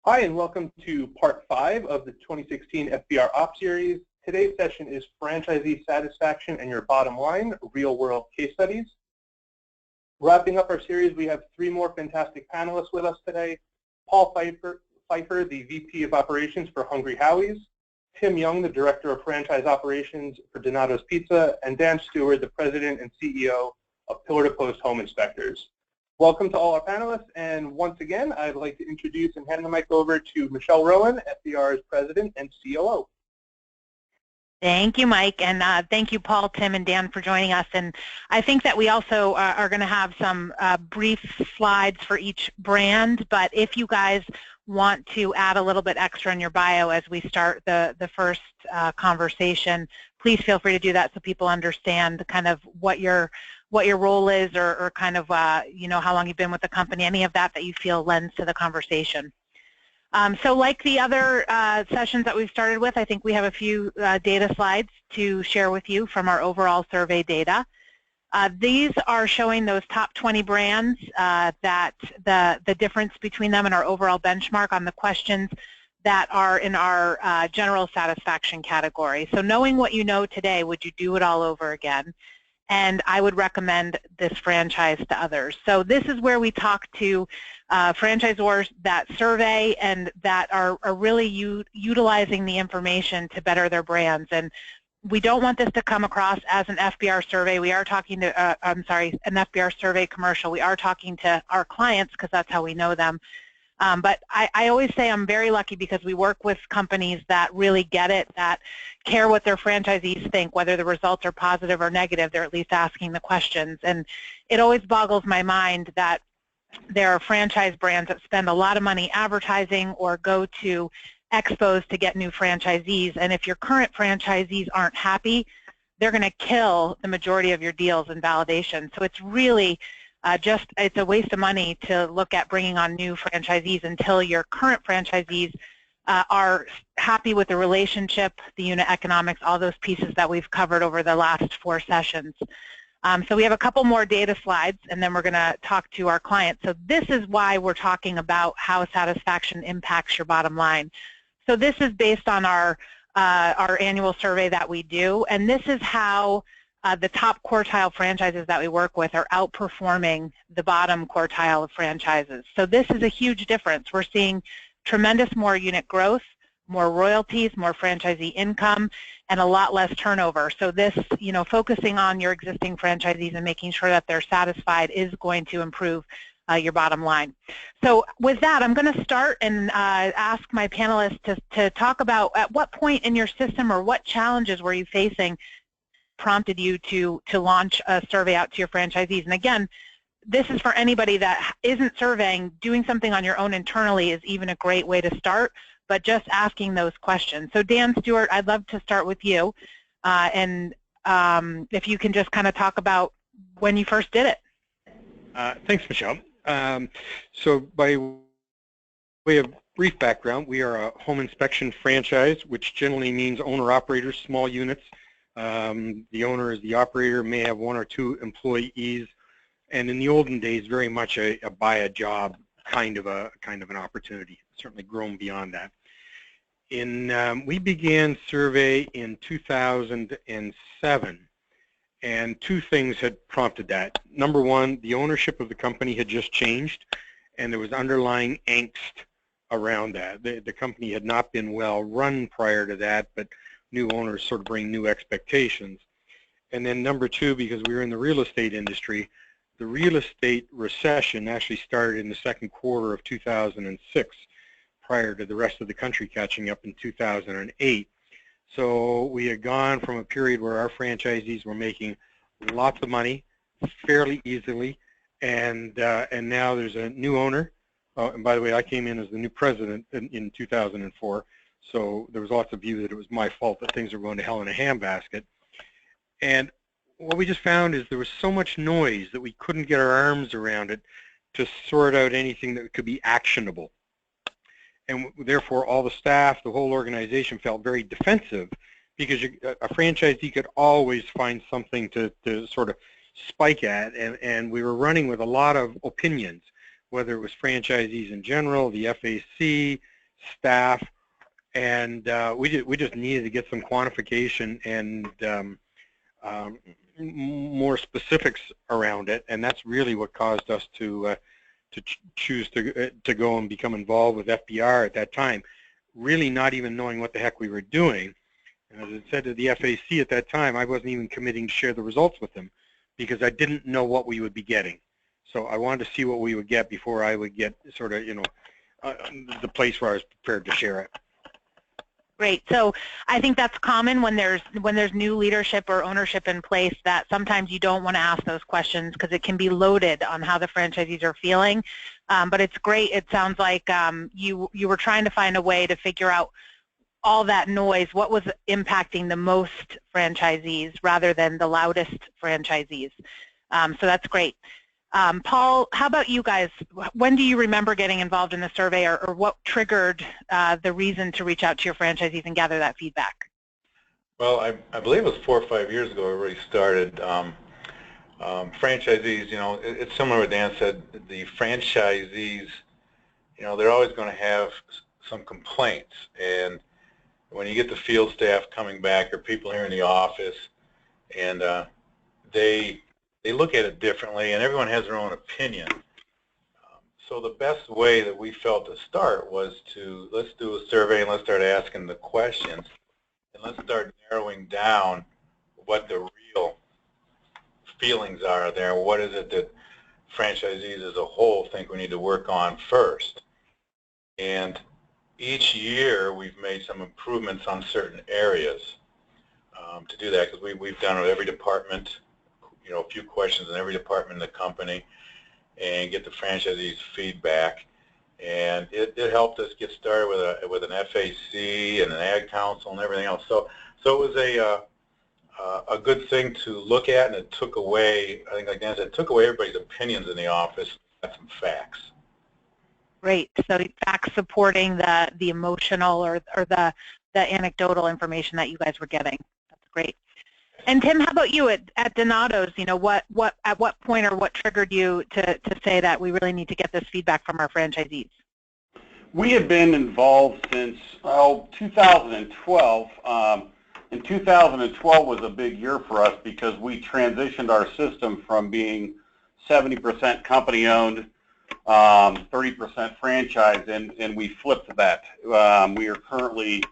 Hi, and welcome to part 5 of the 2016 FBR Ops Series. Today's session is Franchisee Satisfaction and Your Bottom Line, Real-World Case Studies. Wrapping up our series, we have 3 more fantastic panelists with us today. Paul Pfeiffer, the VP of Operations for Hungry Howie's, Tim Young, the Director of Franchise Operations for Donato's Pizza, and Dan Steward, the President and CEO of Pillar to Post Home Inspectors. Welcome to all our panelists, and once again, I'd like to introduce and hand the mic over to Michelle Rowan, FBR's President and COO. Thank you, Mike, and thank you, Paul, Tim, and Dan for joining us. And I think that we also are going to have some brief slides for each brand, but if you guys want to add a little bit extra in your bio as we start the first conversation, please feel free to do that so people understand kind of what your role is or kind of, you know, how long you've been with the company, any of that you feel lends to the conversation. So like the other sessions that we've started with, I think we have a few data slides to share with you from our overall survey data. These are showing those top 20 brands, that the difference between them and our overall benchmark on the questions that are in our general satisfaction category. So knowing what you know today, would you do it all over again? And I would recommend this franchise to others. So this is where we talk to franchisors that survey and that are really utilizing the information to better their brands. And we don't want this to come across as an FBR survey. We are talking to, an FBR survey commercial. We are talking to our clients because that's how we know them. But I always say I'm very lucky because we work with companies that really get it, that care what their franchisees think, whether the results are positive or negative, they're at least asking the questions. And it always boggles my mind that there are franchise brands that spend a lot of money advertising or go to expos to get new franchisees. And if your current franchisees aren't happy, they're going to kill the majority of your deals and validation. So it's really it's a waste of money to look at bringing on new franchisees until your current franchisees are happy with the relationship, the unit economics, all those pieces that we've covered over the last 4 sessions. So we have a couple more data slides, and then we're going to talk to our clients. So this is why we're talking about how satisfaction impacts your bottom line. So this is based on our annual survey that we do, and this is how the top quartile franchises that we work with are outperforming the bottom quartile of franchises. So this is a huge difference. We're seeing tremendous more unit growth, more royalties, more franchisee income, and a lot less turnover. So this, you know, focusing on your existing franchisees and making sure that they're satisfied is going to improve your bottom line. So with that, I'm going to start and ask my panelists to talk about at what point in your system or what challenges were you facing prompted you to launch a survey out to your franchisees. And again, this is for anybody that isn't surveying. Doing something on your own internally is even a great way to start, but just asking those questions. So Dan Stewart, I'd love to start with you, and if you can just kind of talk about when you first did it. Thanks, Michelle. So by way of brief background, we are a home inspection franchise, which generally means owner-operators, small units. The owner is the operator, may have 1 or 2 employees, and in the olden days, very much a buy a job kind of an opportunity. Certainly grown beyond that. We began survey in 2007, and 2 things had prompted that. Number 1, the ownership of the company had just changed, and there was underlying angst around that. The company had not been well run prior to that, but new owners sort of bring new expectations. And then number 2, because we were in the real estate industry, the real estate recession actually started in the 2nd quarter of 2006, prior to the rest of the country catching up in 2008. So we had gone from a period where our franchisees were making lots of money fairly easily, and now there's a new owner. And by the way, I came in as the new president in 2004. So there was lots of view that it was my fault that things were going to hell in a handbasket. And what we just found is there was so much noise that we couldn't get our arms around it to sort out anything that could be actionable. And therefore, all the staff, the whole organization felt very defensive because a franchisee could always find something to sort of spike at. And we were running with a lot of opinions, whether it was franchisees in general, the FAC, staff, and we just needed to get some quantification and more specifics around it, and that's really what caused us to choose to go and become involved with FBR at that time, really not even knowing what the heck we were doing. And as I said to the FAC at that time, I wasn't even committing to share the results with them because I didn't know what we would be getting. So I wanted to see what we would get before I would get sort of, the place where I was prepared to share it. Great. So I think that's common when there's new leadership or ownership in place, that sometimes you don't want to ask those questions because it can be loaded on how the franchisees are feeling. But it's great. It sounds like you were trying to find a way to figure out all that noise, what was impacting the most franchisees rather than the loudest franchisees. So that's great. Paul, how about you guys? When do you remember getting involved in the survey, or what triggered the reason to reach out to your franchisees and gather that feedback? Well, I believe it was 4 or 5 years ago I already started. Franchisees, it's similar to what Dan said. The franchisees, they're always going to have some complaints. And when you get the field staff coming back or people here in the office, and they look at it differently, and everyone has their own opinion. So the best way that we felt to start was let's do a survey and let's start asking the questions, and let's start narrowing down what the real feelings are there. What is it that franchisees as a whole think we need to work on first? And each year we've made some improvements on certain areas to do that, because we've done it with every department, a few questions in every department in the company, and get the franchisees' feedback. And it helped us get started with an FAC and an Ag Council and everything else. So it was a good thing to look at, and it took away, I think like Dan said, it took away everybody's opinions in the office, got some facts. Great. So facts supporting the emotional or the anecdotal information that you guys were getting. That's great. And Tim, how about you at Donato's? At what point or what triggered you to say that we really need to get this feedback from our franchisees? We have been involved since 2012. And 2012 was a big year for us because we transitioned our system from being 70% company-owned, 30% franchise, and we flipped that. We are currently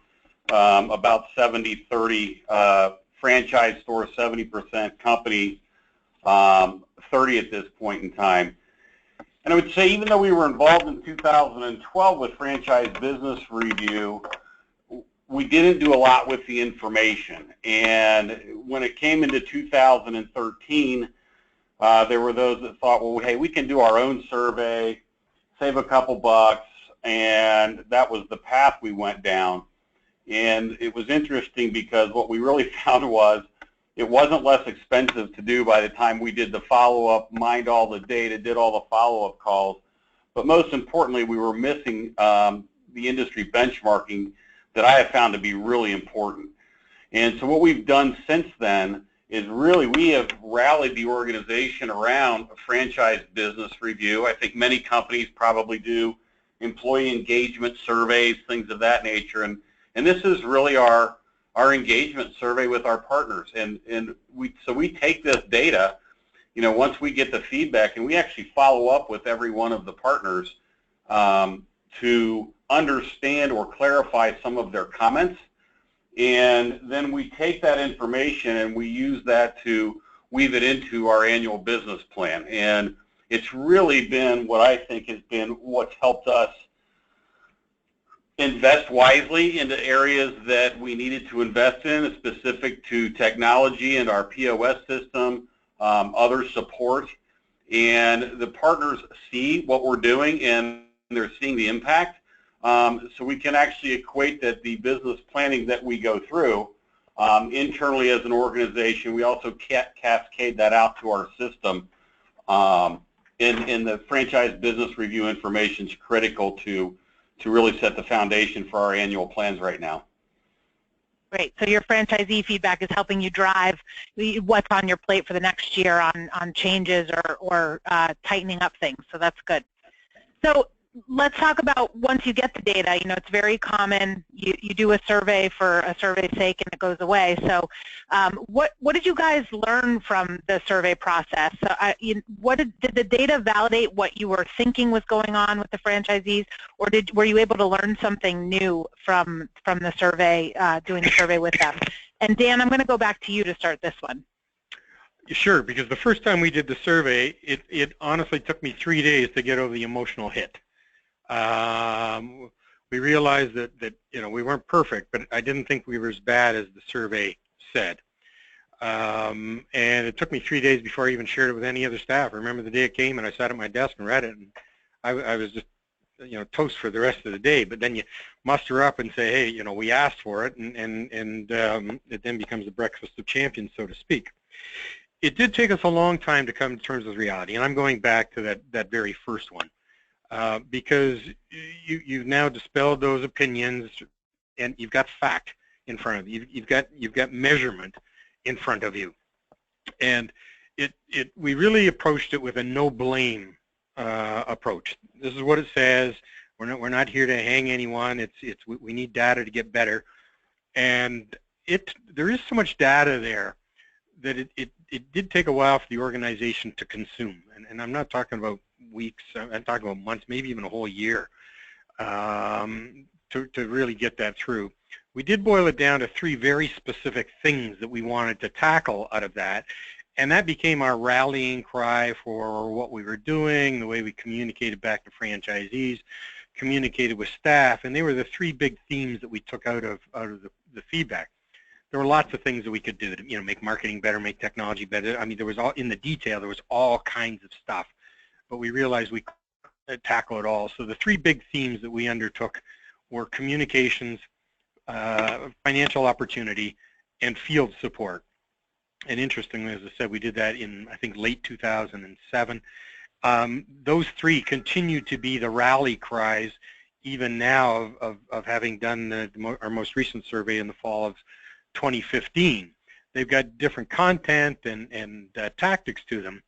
about 70-30 franchise store, 70% company, 30 at this point in time. And I would say, even though we were involved in 2012 with Franchise Business Review, we didn't do a lot with the information. And when it came into 2013, there were those that thought, well, hey, we can do our own survey, save a couple bucks, and that was the path we went down. And it was interesting because what we really found was it wasn't less expensive to do by the time we did the follow-up, mined all the data, did all the follow-up calls. But most importantly, we were missing the industry benchmarking that I have found to be really important. And so what we've done since then is really we have rallied the organization around a Franchise Business Review. I think many companies probably do employee engagement surveys, things of that nature. And this is really our engagement survey with our partners. And we take this data, once we get the feedback, and we actually follow up with every one of the partners to understand or clarify some of their comments. And then we take that information and we use that to weave it into our annual business plan. And it's really been what I think has been what's helped us invest wisely into areas that we needed to invest in, specific to technology and our POS system, other support. And the partners see what we're doing and they're seeing the impact. So we can actually equate that the business planning that we go through internally as an organization, we also cascade that out to our system. And the Franchise Business Review information is critical to really set the foundation for our annual plans right now. Great. So your franchisee feedback is helping you drive what's on your plate for the next year on changes or tightening up things. So that's good. So let's talk about once you get the data. You know, it's very common. You do a survey for a survey's sake and it goes away. So what did you guys learn from the survey process? So did the data validate what you were thinking was going on with the franchisees, or were you able to learn something new from the survey, doing the survey with them? And Dan, I'm going to go back to you to start this one. Sure, because the first time we did the survey, it honestly took me 3 days to get over the emotional hit. We realized that you know, we weren't perfect, but I didn't think we were as bad as the survey said. And it took me 3 days before I even shared it with any other staff. I remember the day it came and I sat at my desk and read it, and I was just, you know, toast for the rest of the day. But then you muster up and say, hey, you know, we asked for it, and it then becomes the breakfast of champions, so to speak. It did take us a long time to come to terms with reality, and I'm going back to that very first one. Because you've now dispelled those opinions, and you've got fact in front of you. You've got measurement in front of you, and we really approached it with a no blame approach. This is what it says. We're not here to hang anyone. We need data to get better, and there is so much data there that it did take a while for the organization to consume, and I'm not talking about weeks, I'm talking about months, maybe even a whole year, to really get that through. We did boil it down to 3 very specific things that we wanted to tackle out of that, and that became our rallying cry for what we were doing, the way we communicated back to franchisees, communicated with staff, and they were the 3 big themes that we took out of the feedback. There were lots of things that we could do to, you know, make marketing better, make technology better. I mean, there was all in the detail. There was all kinds of stuff, but we realized we could tackle it all. So the 3 big themes that we undertook were communications, financial opportunity, and field support. And interestingly, as I said, we did that in, I think, late 2007. Those 3 continue to be the rally cries even now of having done our most recent survey in the fall of 2015. They've got different content and tactics to them,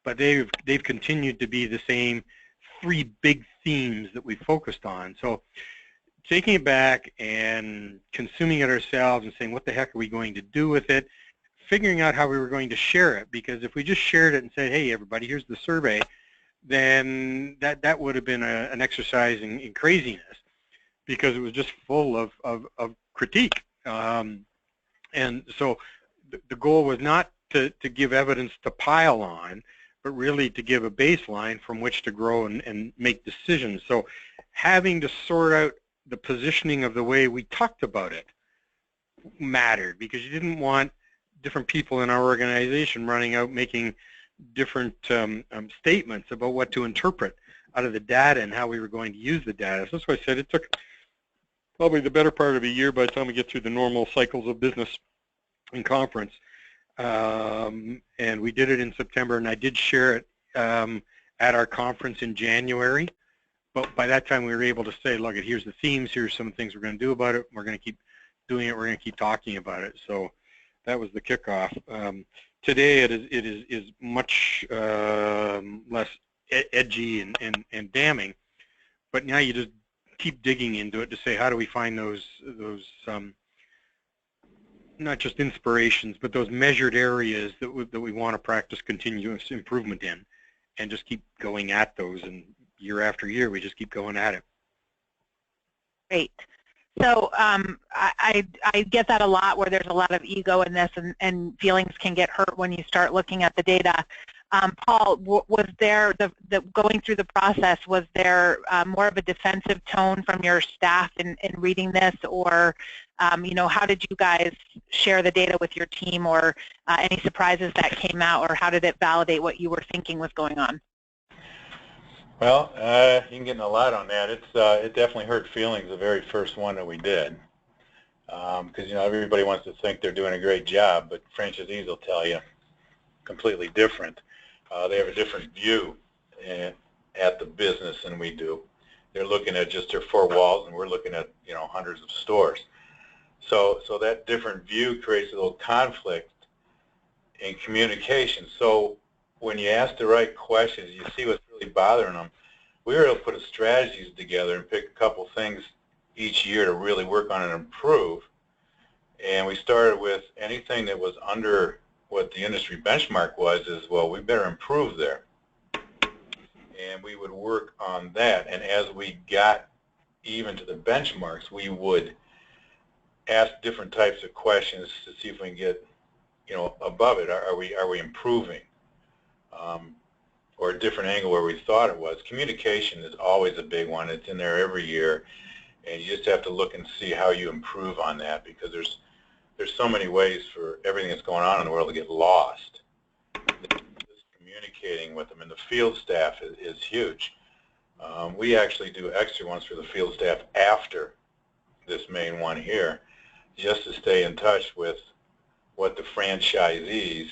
but they've continued to be the same 3 big themes that we focused on. So taking it back and consuming it ourselves and saying, what the heck are we going to do with it? Figuring out how we were going to share it, because if we just shared it and said, hey, everybody, here's the survey, then that would have been an exercise in craziness, because it was just full of critique. And so the goal was not to give evidence to pile on, but really to give a baseline from which to grow and make decisions. So having to sort out the positioning of the way we talked about it mattered, because you didn't want different people in our organization running out making different statements about what to interpret out of the data and how we were going to use the data. So that's why I said it took probably the better part of a year by the time we get through the normal cycles of business and conference. And we did it in September, and I did share it at our conference in January. But by that time, we were able to say, look, here's the themes, here's some things we're going to do about it, we're going to keep doing it, we're going to keep talking about it. So that was the kickoff. Today, it is much less edgy and damning, but now you just keep digging into it to say, how do we find those not just inspirations, but those measured areas that we want to practice continuous improvement in, and just keep going at those, and year after year we just keep going at it. Great. So I get that a lot, where there's a lot of ego in this, and feelings can get hurt when you start looking at the data. Paul, was there, going through the process, was there more of a defensive tone from your staff in reading this, or you know, how did you guys share the data with your team, or any surprises that came out, or how did it validate what you were thinking was going on? Well, you can get in a lot on that. It definitely hurt feelings, the very first one that we did, because you know, everybody wants to think they're doing a great job, but franchisees will tell you completely different. They have a different view at the business than we do. They're looking at just their 4 walls, and we're looking at, you know, hundreds of stores. So that different view creates a little conflict in communication. So when you ask the right questions, you see what's really bothering them. we were able to put strategies together and pick a couple things each year to really work on and improve. And we started with anything that was under what the industry benchmark was, is, well, we better improve there. And we would work on that. And as we got even to the benchmarks, we would ask different types of questions to see if we can get, above it. Are we improving? Or a different angle where we thought it was. Communication is always a big one. It's in there every year, and you just have to look and see how you improve on that, because there's so many ways for everything that's going on in the world to get lost. Just communicating with them, and the field staff is huge. We actually do extra ones for the field staff after this main one here, just to stay in touch with what the franchisees'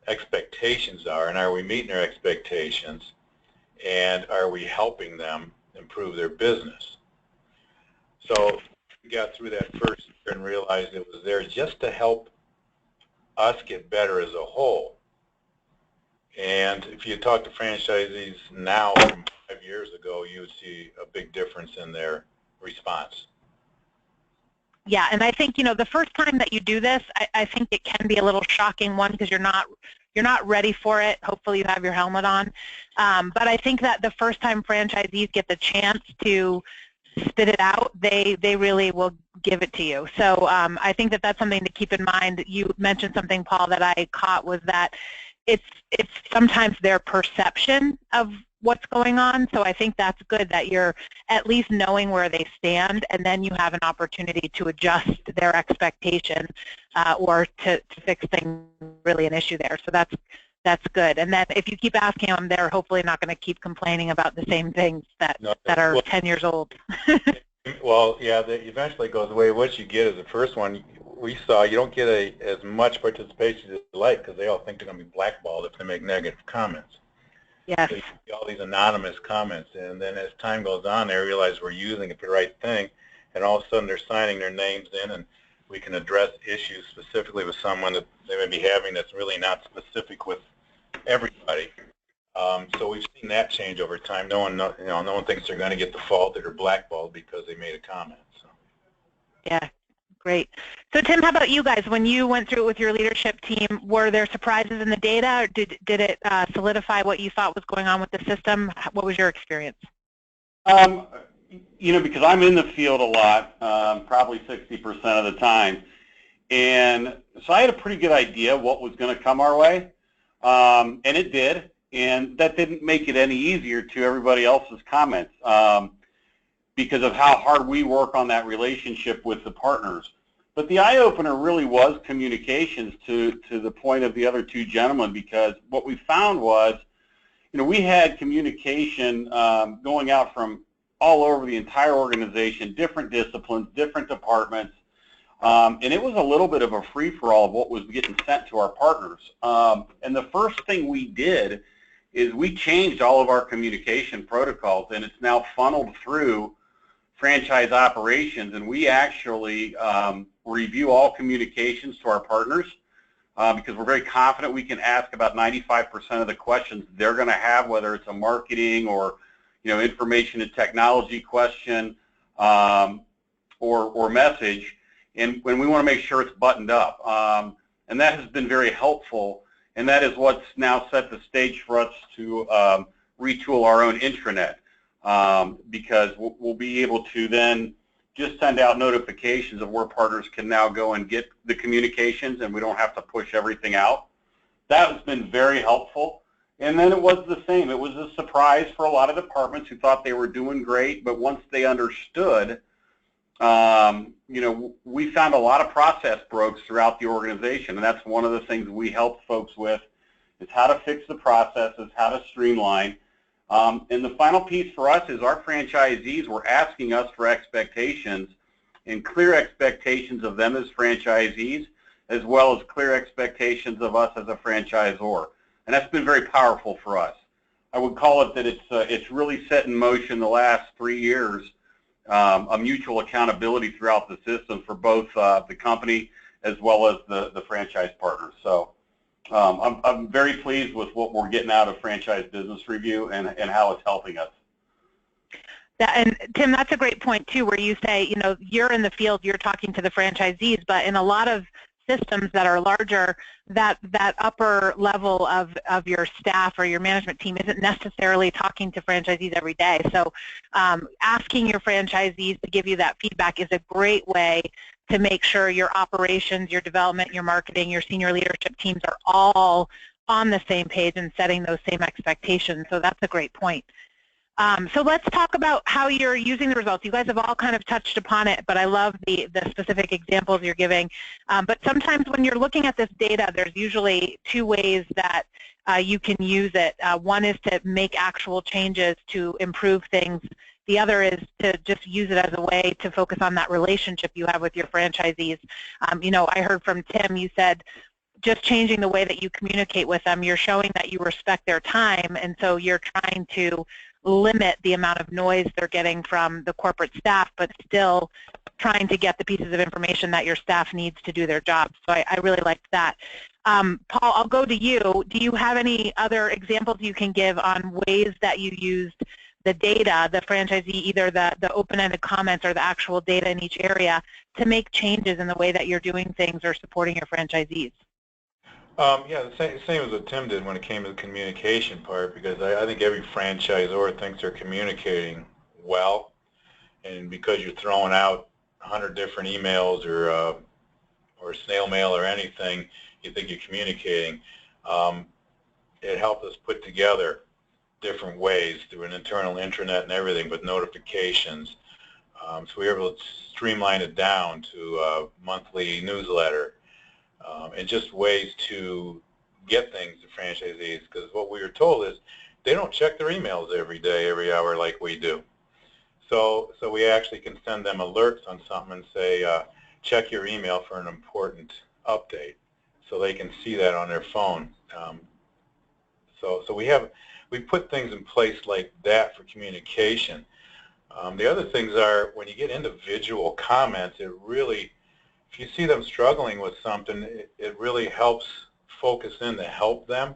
expectations are, and are we meeting their expectations, and are we helping them improve their business. So we got through that first year and realized it was there just to help us get better as a whole. And if you talk to franchisees now from 5 years ago, you would see a big difference in their response. Yeah, and I think, the first time that you do this, I think it can be a little shocking, one, because you're not ready for it. Hopefully you have your helmet on. But I think that the first time franchisees get the chance to spit it out, they really will give it to you. So I think that that's something to keep in mind. You mentioned something, Paul, that I caught, was that it's sometimes their perception of what's going on. So I think that's good that you're at least knowing where they stand, and then you have an opportunity to adjust their expectation or to fix things, really an issue there. So that's good. And then if you keep asking them, they're hopefully not going to keep complaining about the same things that are 10 years old. Well, yeah, that eventually goes away. What you get is the first one we saw, you don't get as much participation as you like, because they all think they're going to be blackballed if they make negative comments. Yes. So you see all these anonymous comments, and then as time goes on, they realize we're using it for the right thing, and all of a sudden they're signing their names in, and we can address issues specifically with someone that they may be having that's really not specific with everybody. So we've seen that change over time. No one thinks they're going to get the fault that are blackballed because they made a comment. So. Yeah. Great. So Tim, how about you guys? When you went through it with your leadership team, were there surprises in the data, or did it solidify what you thought was going on with the system? What was your experience? Because I'm in the field a lot, probably 60% of the time, and so I had a pretty good idea what was going to come our way, and it did, and that didn't make it any easier to everybody else's comments. Because of how hard we work on that relationship with the partners. But the eye-opener really was communications, to the point of the other two gentlemen, because what we found was, we had communication going out from all over the entire organization, different disciplines, different departments, and it was a little bit of a free-for-all of what was getting sent to our partners. And the first thing we did is we changed all of our communication protocols, and it's now funneled through franchise operations, and we actually review all communications to our partners because we're very confident we can ask about 95% of the questions they're going to have, whether it's a marketing or information and technology question or message, and when we want to make sure it's buttoned up. And that has been very helpful, and that is what's now set the stage for us to retool our own intranet. Because we'll be able to then just send out notifications of where partners can now go and get the communications, and we don't have to push everything out. That has been very helpful. And then it was the same. It was a surprise for a lot of departments who thought they were doing great, but once they understood, we found a lot of process breaks throughout the organization, and that's one of the things we help folks with, is how to fix the processes, how to streamline. And the final piece for us is our franchisees were asking us for expectations, and clear expectations of them as franchisees, as well as clear expectations of us as a franchisor. And that's been very powerful for us. I would call it that it's really set in motion the last 3 years, a mutual accountability throughout the system for both the company as well as the franchise partners. So I'm very pleased with what we're getting out of Franchise Business Review and how it's helping us. And Tim, that's a great point too, where you say, you know, you're in the field, you're talking to the franchisees, but in a lot of systems that are larger, that upper level of your staff or your management team isn't necessarily talking to franchisees every day. So asking your franchisees to give you that feedback is a great way to make sure your operations, your development, your marketing, your senior leadership teams are all on the same page and setting those same expectations. So that's a great point. So let's talk about how you're using the results. You guys have all kind of touched upon it, but I love the specific examples you're giving. But sometimes when you're looking at this data, there's usually two ways that you can use it. One is to make actual changes to improve things. The other is to just use it as a way to focus on that relationship you have with your franchisees. You know, I heard from Tim, you said, just changing the way that you communicate with them, you're showing that you respect their time, and so you're trying to limit the amount of noise they're getting from the corporate staff, but still trying to get the pieces of information that your staff needs to do their job. So I really liked that. Paul, I'll go to you. Do you have any other examples you can give on ways that you used the data, the franchisee, either the open-ended comments or the actual data in each area, to make changes in the way that you're doing things or supporting your franchisees? Yeah, the same as what Tim did when it came to the communication part, because I think every franchisor thinks they're communicating well, and because you're throwing out 100 different emails or snail mail or anything, you think you're communicating. It helped us put together different ways through an internal intranet and everything, but notifications. So we were able to streamline it down to a monthly newsletter. And just ways to get things to franchisees, because what we were told is they don't check their emails every day, every hour like we do. So we actually can send them alerts on something and say, check your email for an important update, so they can see that on their phone. So we put things in place like that for communication. The other things are, when you get individual comments, it really, if you see them struggling with something, it really helps focus in to help them.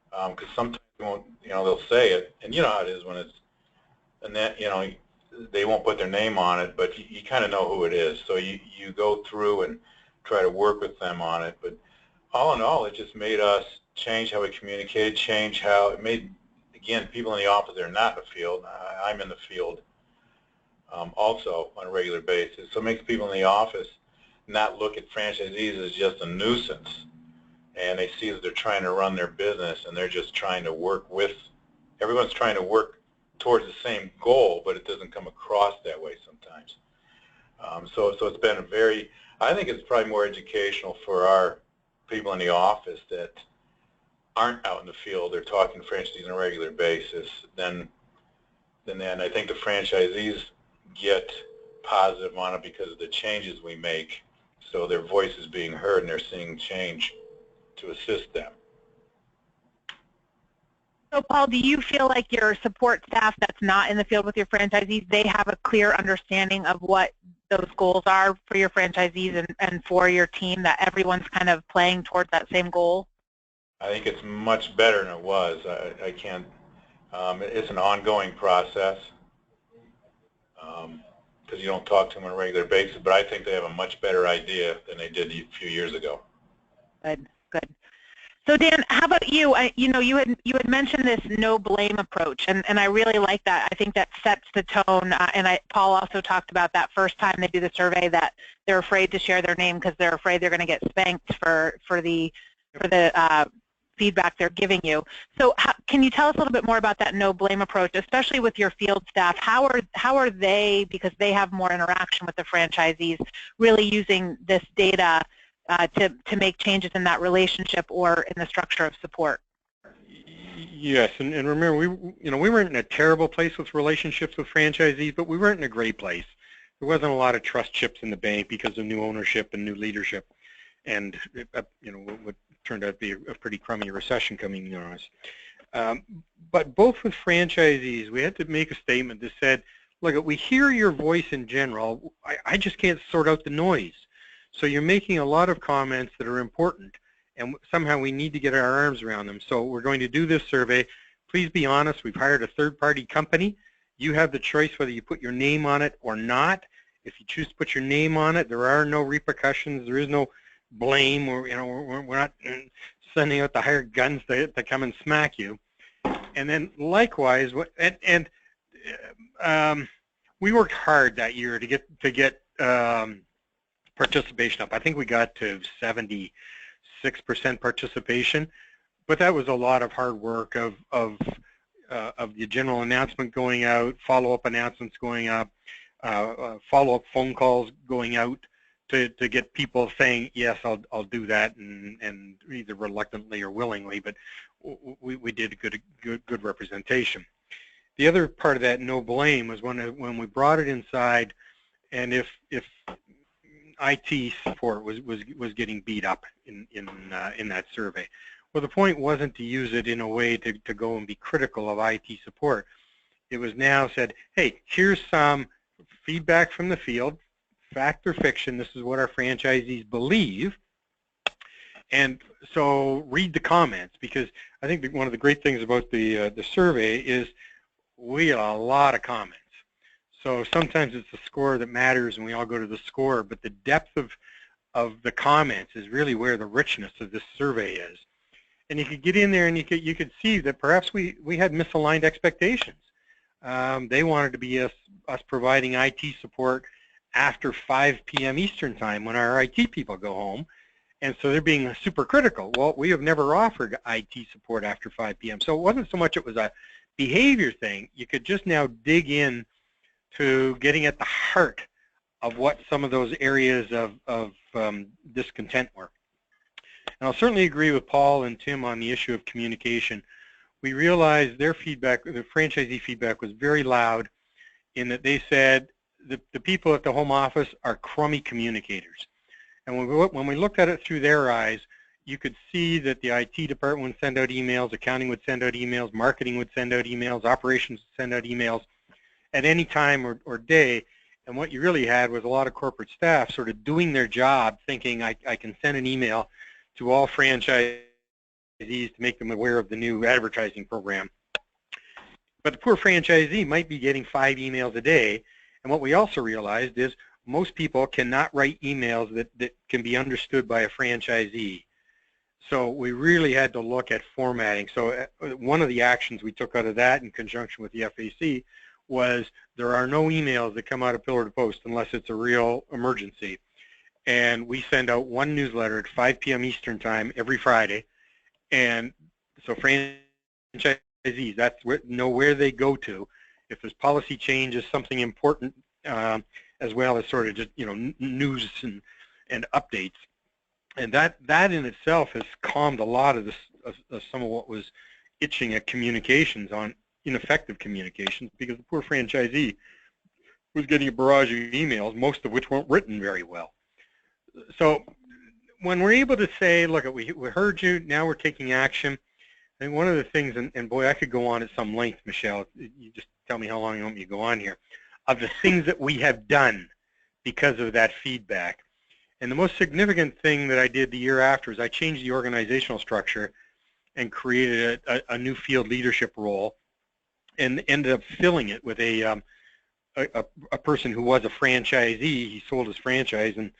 Because sometimes they'll say it, and you know how it is when it's, and that, they won't put their name on it, but you kind of know who it is. So you go through and try to work with them on it. But all in all, it just made us change how we communicated, change how it made, again, people in the office that are not in the field. I'm in the field. Also on a regular basis. So it makes people in the office not look at franchisees as just a nuisance, and they see that they're trying to run their business and they're just trying to work with, everyone's trying to work towards the same goal, but it doesn't come across that way sometimes. So it's been a very, I think it's probably more educational for our people in the office that aren't out in the field, they're talking to franchisees on a regular basis, then I think the franchisees get positive on it because of the changes we make, so their voice is being heard and they're seeing change to assist them. So Paul, do you feel like your support staff that's not in the field with your franchisees, they have a clear understanding of what those goals are for your franchisees and for your team, that everyone's kind of playing towards that same goal? I think it's much better than it was. I can't, it's an ongoing process. Because you don't talk to them on a regular basis, but I think they have a much better idea than they did a few years ago. Good, good. So Dan, how about you? You had mentioned this no blame approach, and I really like that. I think that sets the tone. Paul also talked about that first time they do the survey, that they're afraid to share their name because they're afraid they're going to get spanked for the feedback they're giving you. So can you tell us a little bit more about that no blame approach, especially with your field staff? How are they, because they have more interaction with the franchisees, really using this data to make changes in that relationship or in the structure of support? Yes, and remember, we weren't in a terrible place with relationships with franchisees, but we weren't in a great place. There wasn't a lot of trust chips in the bank because of new ownership and new leadership, and what turned out to be a pretty crummy recession coming on us. But both with franchisees, we had to make a statement that said, look, we hear your voice in general, I just can't sort out the noise. So you're making a lot of comments that are important, and somehow we need to get our arms around them. So we're going to do this survey. Please be honest, we've hired a third-party company. You have the choice whether you put your name on it or not. If you choose to put your name on it, there are no repercussions. There is no blame, or we're not sending out the hired guns to come and smack you. And then likewise, we worked hard that year to get participation up. I think we got to 76% participation, but that was a lot of hard work of the general announcement going out, follow-up announcements going up, follow-up phone calls going out to get people saying, yes, I'll do that, and either reluctantly or willingly, but we did good representation. The other part of that no blame was when we brought it inside, and if IT support was getting beat up in that survey. Well, the point wasn't to use it in a way to go and be critical of IT support. It was now said, hey, here's some feedback from the field, fact or fiction, this is what our franchisees believe. And so read the comments, because I think one of the great things about the survey is we get a lot of comments. So sometimes it's the score that matters and we all go to the score, but the depth of the comments is really where the richness of this survey is. And you could get in there and you could see that perhaps we had misaligned expectations. They wanted to be us providing IT support after 5 p.m. Eastern time when our IT people go home, and so they're being super critical. Well, we have never offered IT support after 5 p.m. So it wasn't so much it was a behavior thing. You could just now dig in to getting at the heart of what some of those areas of discontent were. And I'll certainly agree with Paul and Tim on the issue of communication. We realized their feedback, the franchisee feedback, was very loud in that they said the people at the home office are crummy communicators. And when we looked at it through their eyes, you could see that the IT department would send out emails, accounting would send out emails, marketing would send out emails, operations would send out emails at any time or day. And what you really had was a lot of corporate staff sort of doing their job, thinking I can send an email to all franchisees to make them aware of the new advertising program. But the poor franchisee might be getting 5 emails a day. And what we also realized is most people cannot write emails that can be understood by a franchisee. So we really had to look at formatting. So one of the actions we took out of that in conjunction with the FAC was there are no emails that come out of pillar to post unless it's a real emergency. And we send out one newsletter at 5 p.m. Eastern time every Friday. And so franchisees, know where they go to if there's policy changes, something important, as well as sort of just news and updates. And that in itself has calmed a lot of this, some of what was itching at communications on ineffective communications, because the poor franchisee was getting a barrage of emails, most of which weren't written very well. So when we're able to say, look, we heard you, now we're taking action, I think one of the things, and boy, I could go on at some length, Michelle, you just tell me how long you want me to go on here, of the things that we have done because of that feedback. And the most significant thing that I did the year after is I changed the organizational structure and created a new field leadership role, and ended up filling it with a person who was a franchisee. He sold his franchise and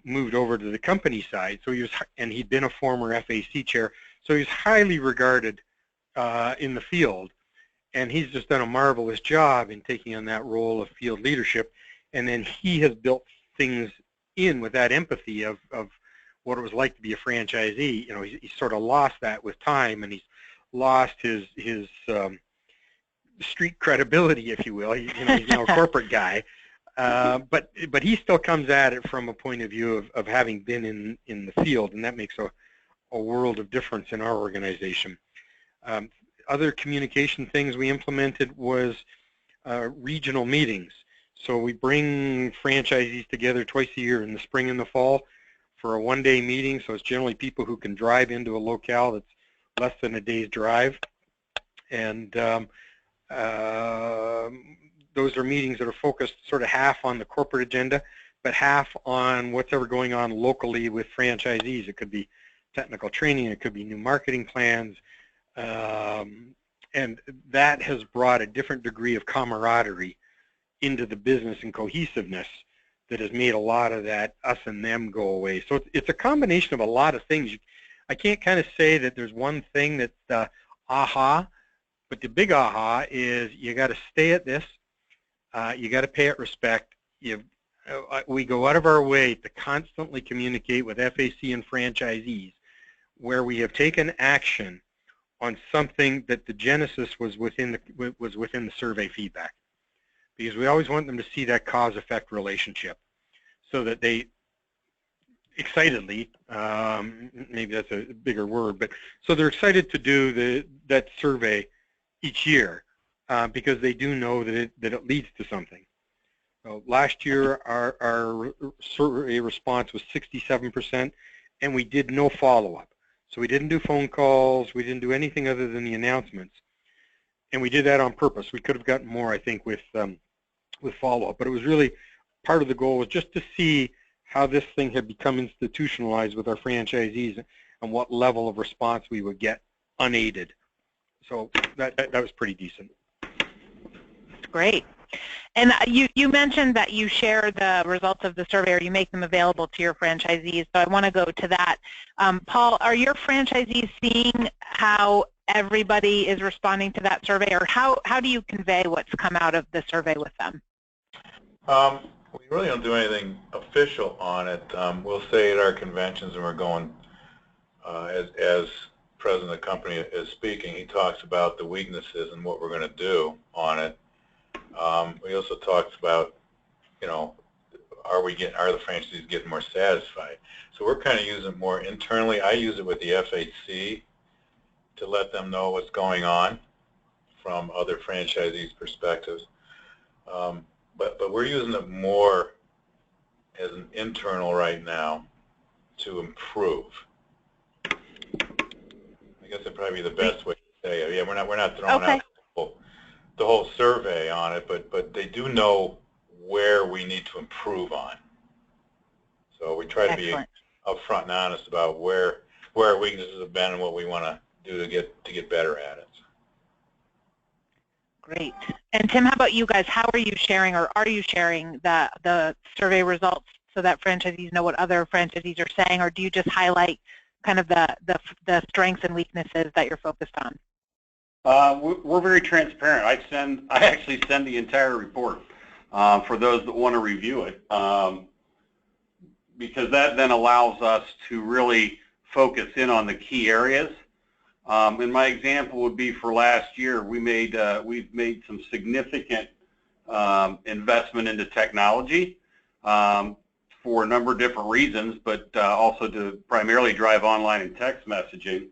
moved over to the company side. So he'd been a former FAC chair, so he's highly regarded in the field, and he's just done a marvelous job in taking on that role of field leadership. And then he has built things in with that empathy of what it was like to be a franchisee. He sort of lost that with time, and he's lost his street credibility, if you will. He's a corporate guy. But he still comes at it from a point of view of having been in the field, and that makes a world of difference in our organization. Other communication things we implemented was regional meetings. So we bring franchisees together twice a year in the spring and the fall for a one-day meeting. So it's generally people who can drive into a locale that's less than a day's drive. And those are meetings that are focused sort of half on the corporate agenda, but half on what's ever going on locally with franchisees. It could be technical training, it could be new marketing plans, And that has brought a different degree of camaraderie into the business and cohesiveness that has made a lot of that us and them go away. So it's a combination of a lot of things. I can't kind of say that there's one thing that's the aha, but the big aha is you got to stay at this. You got to pay it respect. We go out of our way to constantly communicate with FAC and franchisees where we have taken action on something that the genesis was within the survey feedback, because we always want them to see that cause-effect relationship, so that they excitedly, maybe that's a bigger word, but so they're excited to do that survey each year because they do know that it leads to something. So last year our survey response was 67%, and we did no follow-up. So we didn't do phone calls, we didn't do anything other than the announcements, and we did that on purpose. We could have gotten more, I think, with follow-up, but it was really part of the goal was just to see how this thing had become institutionalized with our franchisees and what level of response we would get unaided. So that was pretty decent. Great. And you mentioned that you share the results of the survey, or you make them available to your franchisees, so I want to go to that. Paul, are your franchisees seeing how everybody is responding to that survey, or how do you convey what's come out of the survey with them? We really don't do anything official on it. We'll say at our conventions, and we're going, as president of the company is speaking, he talks about the weaknesses and what we're going to do on it. We also talked about, are the franchisees getting more satisfied? So we're kind of using it more internally. I use it with the FHC to let them know what's going on from other franchisees' perspectives. But we're using it more as an internal right now to improve. I guess that'd probably be the best way to say it. Yeah, we're not throwing out the whole survey on it, but they do know where we need to improve on. So we try to be upfront and honest about where our weaknesses have been and what we want to do to get better at it. Great. And Tim, how about you guys? How are you sharing, or are you sharing the survey results so that franchisees know what other franchisees are saying, or do you just highlight kind of the strengths and weaknesses that you're focused on? We're very transparent. I actually send the entire report for those that want to review it, because that then allows us to really focus in on the key areas. And my example would be for last year, we've made some significant investment into technology for a number of different reasons, but also to primarily drive online and text messaging.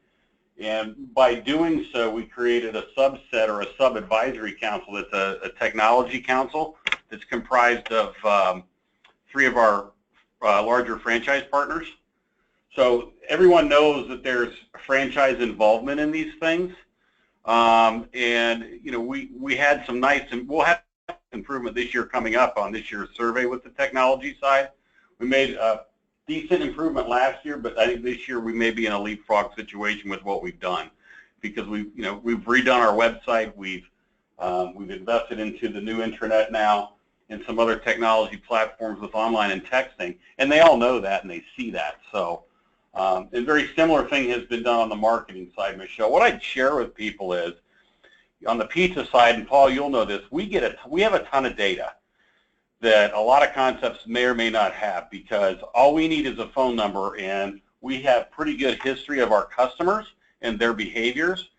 And by doing so, we created a subset or a sub-advisory council that's a technology council that's comprised of 3 of our larger franchise partners. So everyone knows that there's franchise involvement in these things. And we had some nice, and we'll have improvement this year coming up on this year's survey with the technology side. We made decent improvement last year, but I think this year we may be in a leapfrog situation with what we've done, because we've redone our website, we've invested into the new intranet now, and some other technology platforms with online and texting, and they all know that and they see that. So, a very similar thing has been done on the marketing side, Michelle. What I'd share with people is, on the pizza side, and Paul, you'll know this, we have a ton of data that a lot of concepts may or may not have, because all we need is a phone number, and we have pretty good history of our customers and their behaviors.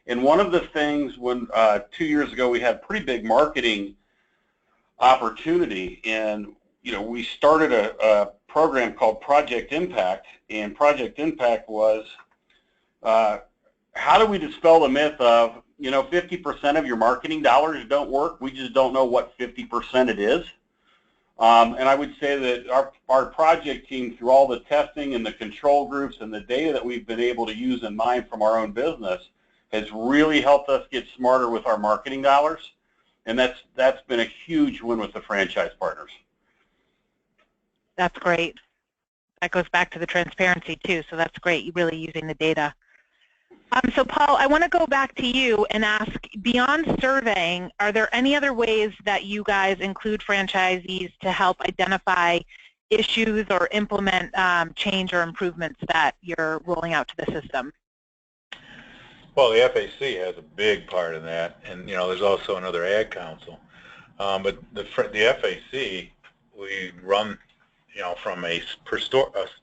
And one of the things when 2 years ago we had pretty big marketing opportunity, and we started a program called Project Impact, and Project Impact was how do we dispel the myth of 50% of your marketing dollars don't work, we just don't know what 50% it is. And I would say that our project team, through all the testing and the control groups and the data that we've been able to use and mine from our own business, has really helped us get smarter with our marketing dollars. And that's been a huge win with the franchise partners. That's great. That goes back to the transparency too, so that's great. You're really using the data. So Paul, I want to go back to you and ask, beyond surveying, are there any other ways that you guys include franchisees to help identify issues or implement change or improvements that you're rolling out to the system? Well, the FAC has a big part in that, and there's also another Ag Council. But the FAC, we run, from a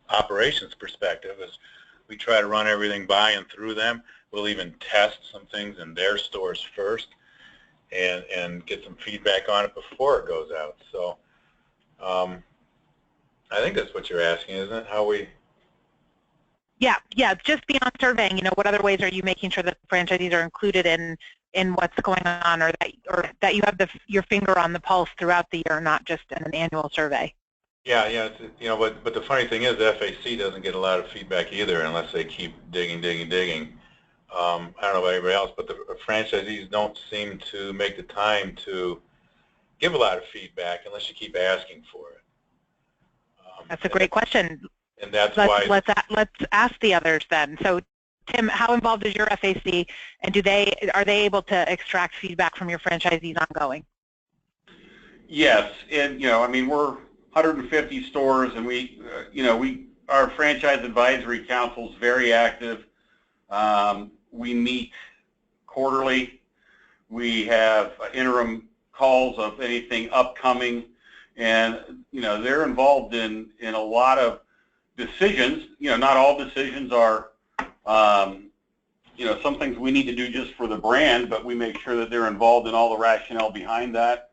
operations perspective, is we try to run everything by and through them. We'll even test some things in their stores first, and get some feedback on it before it goes out. So, I think that's what you're asking, isn't it? How we? Yeah. Just beyond surveying, what other ways are you making sure that franchisees are included in what's going on, or that you have your finger on the pulse throughout the year, not just in an annual survey? Yeah. But the funny thing is, the FAC doesn't get a lot of feedback either, unless they keep digging. I don't know about anybody else, but the franchisees don't seem to make the time to give a lot of feedback unless you keep asking for it. That's a great question. And that's why. Let's ask the others then. So, Tim, how involved is your FAC, and are they able to extract feedback from your franchisees ongoing? Yes, and we're 150 stores, and our franchise advisory council is very active. We meet quarterly. We have interim calls of anything upcoming, and they're involved in a lot of decisions. Not all decisions are, some things we need to do just for the brand, but we make sure that they're involved in all the rationale behind that.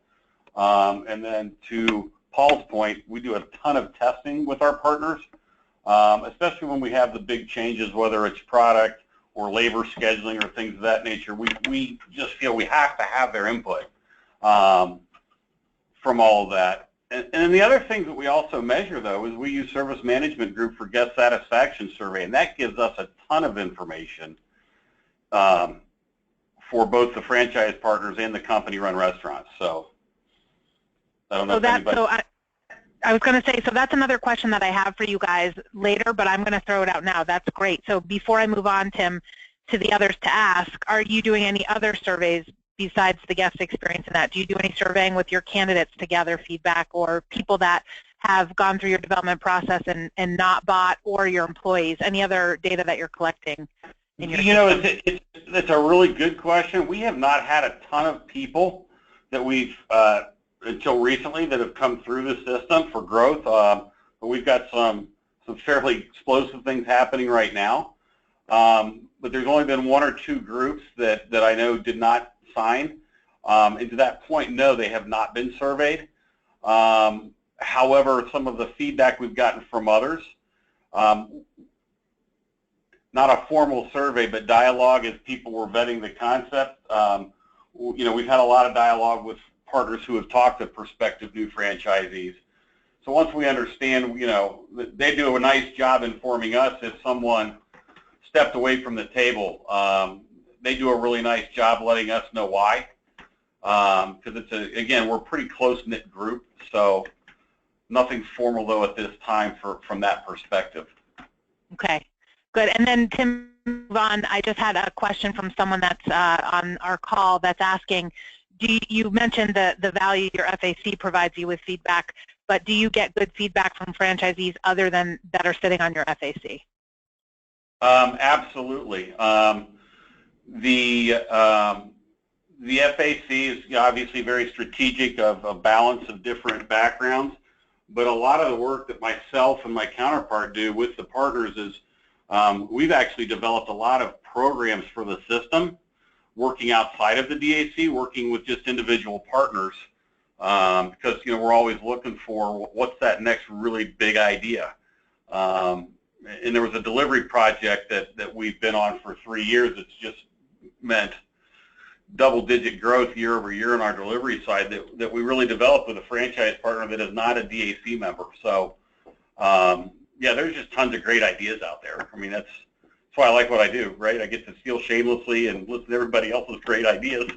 And then to Paul's point, we do a ton of testing with our partners, especially when we have the big changes, whether it's product or labor scheduling or things of that nature. We just feel we have to have their input from all of that. And the other thing that we also measure, though, is we use Service Management Group for guest satisfaction survey, and that gives us a ton of information for both the franchise partners and the company-run restaurants. So I don't know if anybody... So I was going to say, so that's another question that I have for you guys later, but I'm going to throw it out now. That's great. So before I move on, Tim, to the others to ask, are you doing any other surveys besides the guest experience in that? Do you do any surveying with your candidates to gather feedback, or people that have gone through your development process and not bought, or your employees? Any other data that you're collecting in your it's a really good question. We have not had a ton of people that we've until recently that have come through the system for growth, but we've got some fairly explosive things happening right now. But there's only been one or two groups that I know did not sign. And to that point, no, they have not been surveyed. However, some of the feedback we've gotten from others, not a formal survey, but dialogue as people were vetting the concept. We've had a lot of dialogue with partners who have talked to prospective new franchisees. So once we understand, they do a nice job informing us if someone stepped away from the table. They do a really nice job letting us know why, because again, we're a pretty close-knit group, so nothing formal, though, at this time from that perspective. Okay, good. And then, Tim, Vaughn, I just had a question from someone that's on our call that's asking, you mentioned the value your FAC provides you with feedback, but do you get good feedback from franchisees other than that are sitting on your FAC? Absolutely. The FAC is obviously very strategic of a balance of different backgrounds, but a lot of the work that myself and my counterpart do with the partners is we've actually developed a lot of programs for the system, working outside of the DAC, working with just individual partners, because we're always looking for what's that next really big idea. And there was a delivery project that we've been on for 3 years. It's just meant double-digit growth year over year on our delivery side that we really developed with a franchise partner that is not a DAC member. So, yeah, there's just tons of great ideas out there. I mean, that's why I like what I do, right? I get to steal shamelessly and listen to everybody else's great ideas.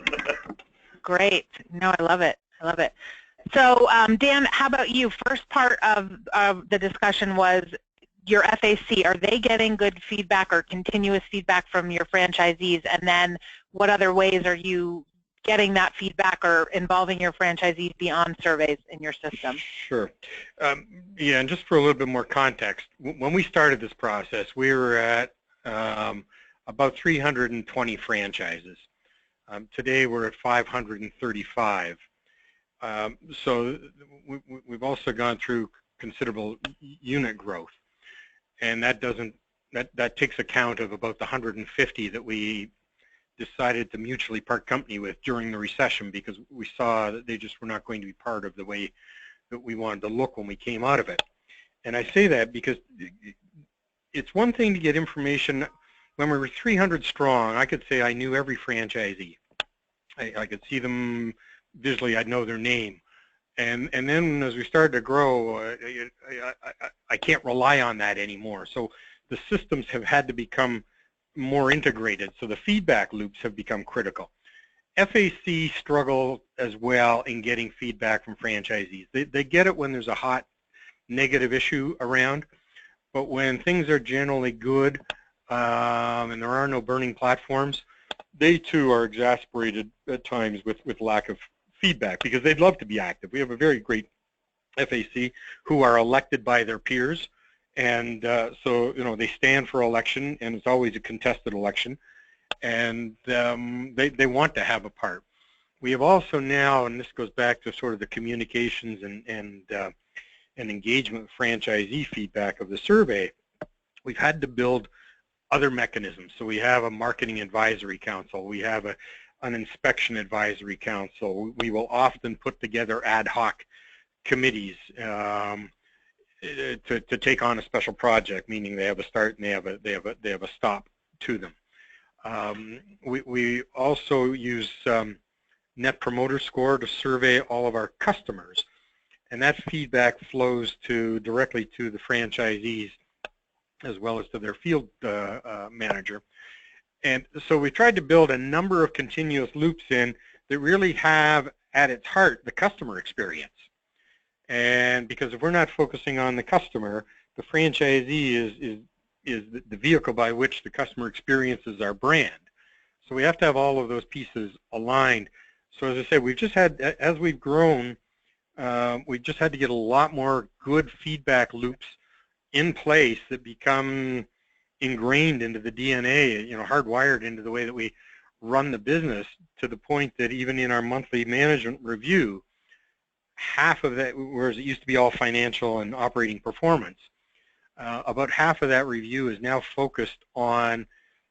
Great. No, I love it. I love it. So, Dan, how about you? First part of the discussion was your FAC, are they getting good feedback or continuous feedback from your franchisees? And then what other ways are you getting that feedback or involving your franchisees beyond surveys in your system? Sure. Yeah, and just for a little bit more context, when we started this process, we were at about 320 franchises. Today we're at 535. So we've also gone through considerable unit growth, and that takes account of about the 150 that we decided to mutually part company with during the recession, because we saw that they just were not going to be part of the way that we wanted to look when we came out of it. And I say that because it's one thing to get information. When we were 300 strong, I could say I knew every franchisee. I could see them visually. I'd know their name. And then as we started to grow, I can't rely on that anymore. So the systems have had to become more integrated, so the feedback loops have become critical. FAC struggle as well in getting feedback from franchisees. They get it when there's a hot negative issue around, but when things are generally good and there are no burning platforms, they too are exasperated at times with lack of feedback, because they'd love to be active. We have a very great FAC who are elected by their peers, and so they stand for election, and it's always a contested election, and they want to have a part. We have also now, and this goes back to sort of the communications and engagement with franchisee feedback of the survey, we've had to build other mechanisms. So we have a marketing advisory council, we have an inspection advisory council. We will often put together ad hoc committees to take on a special project, meaning they have a start and they have a stop to them. We also use Net Promoter Score to survey all of our customers, and that feedback flows directly to the franchisees as well as to their field manager. And so we tried to build a number of continuous loops in that really have at its heart the customer experience. And because if we're not focusing on the customer, the franchisee is the vehicle by which the customer experiences our brand. So we have to have all of those pieces aligned. So as I said, we've just had, as we've grown, we've just had to get a lot more good feedback loops in place that become ingrained into the DNA, hardwired into the way that we run the business, to the point that even in our monthly management review, half of that, whereas it used to be all financial and operating performance, about half of that review is now focused on,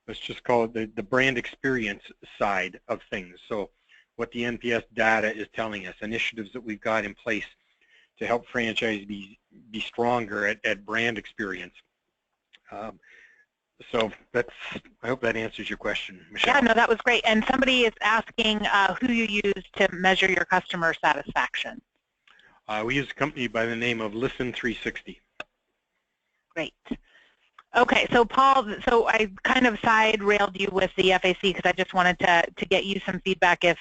let's just call it the brand experience side of things. So what the NPS data is telling us, initiatives that we've got in place to help franchisees be stronger at brand experience. So I hope that answers your question, Michelle. Yeah, no, that was great. And somebody is asking who you use to measure your customer satisfaction. We use a company by the name of Listen360. Great. Okay, so Paul, so I kind of side-railed you with the FAC because I just wanted to get you some feedback. If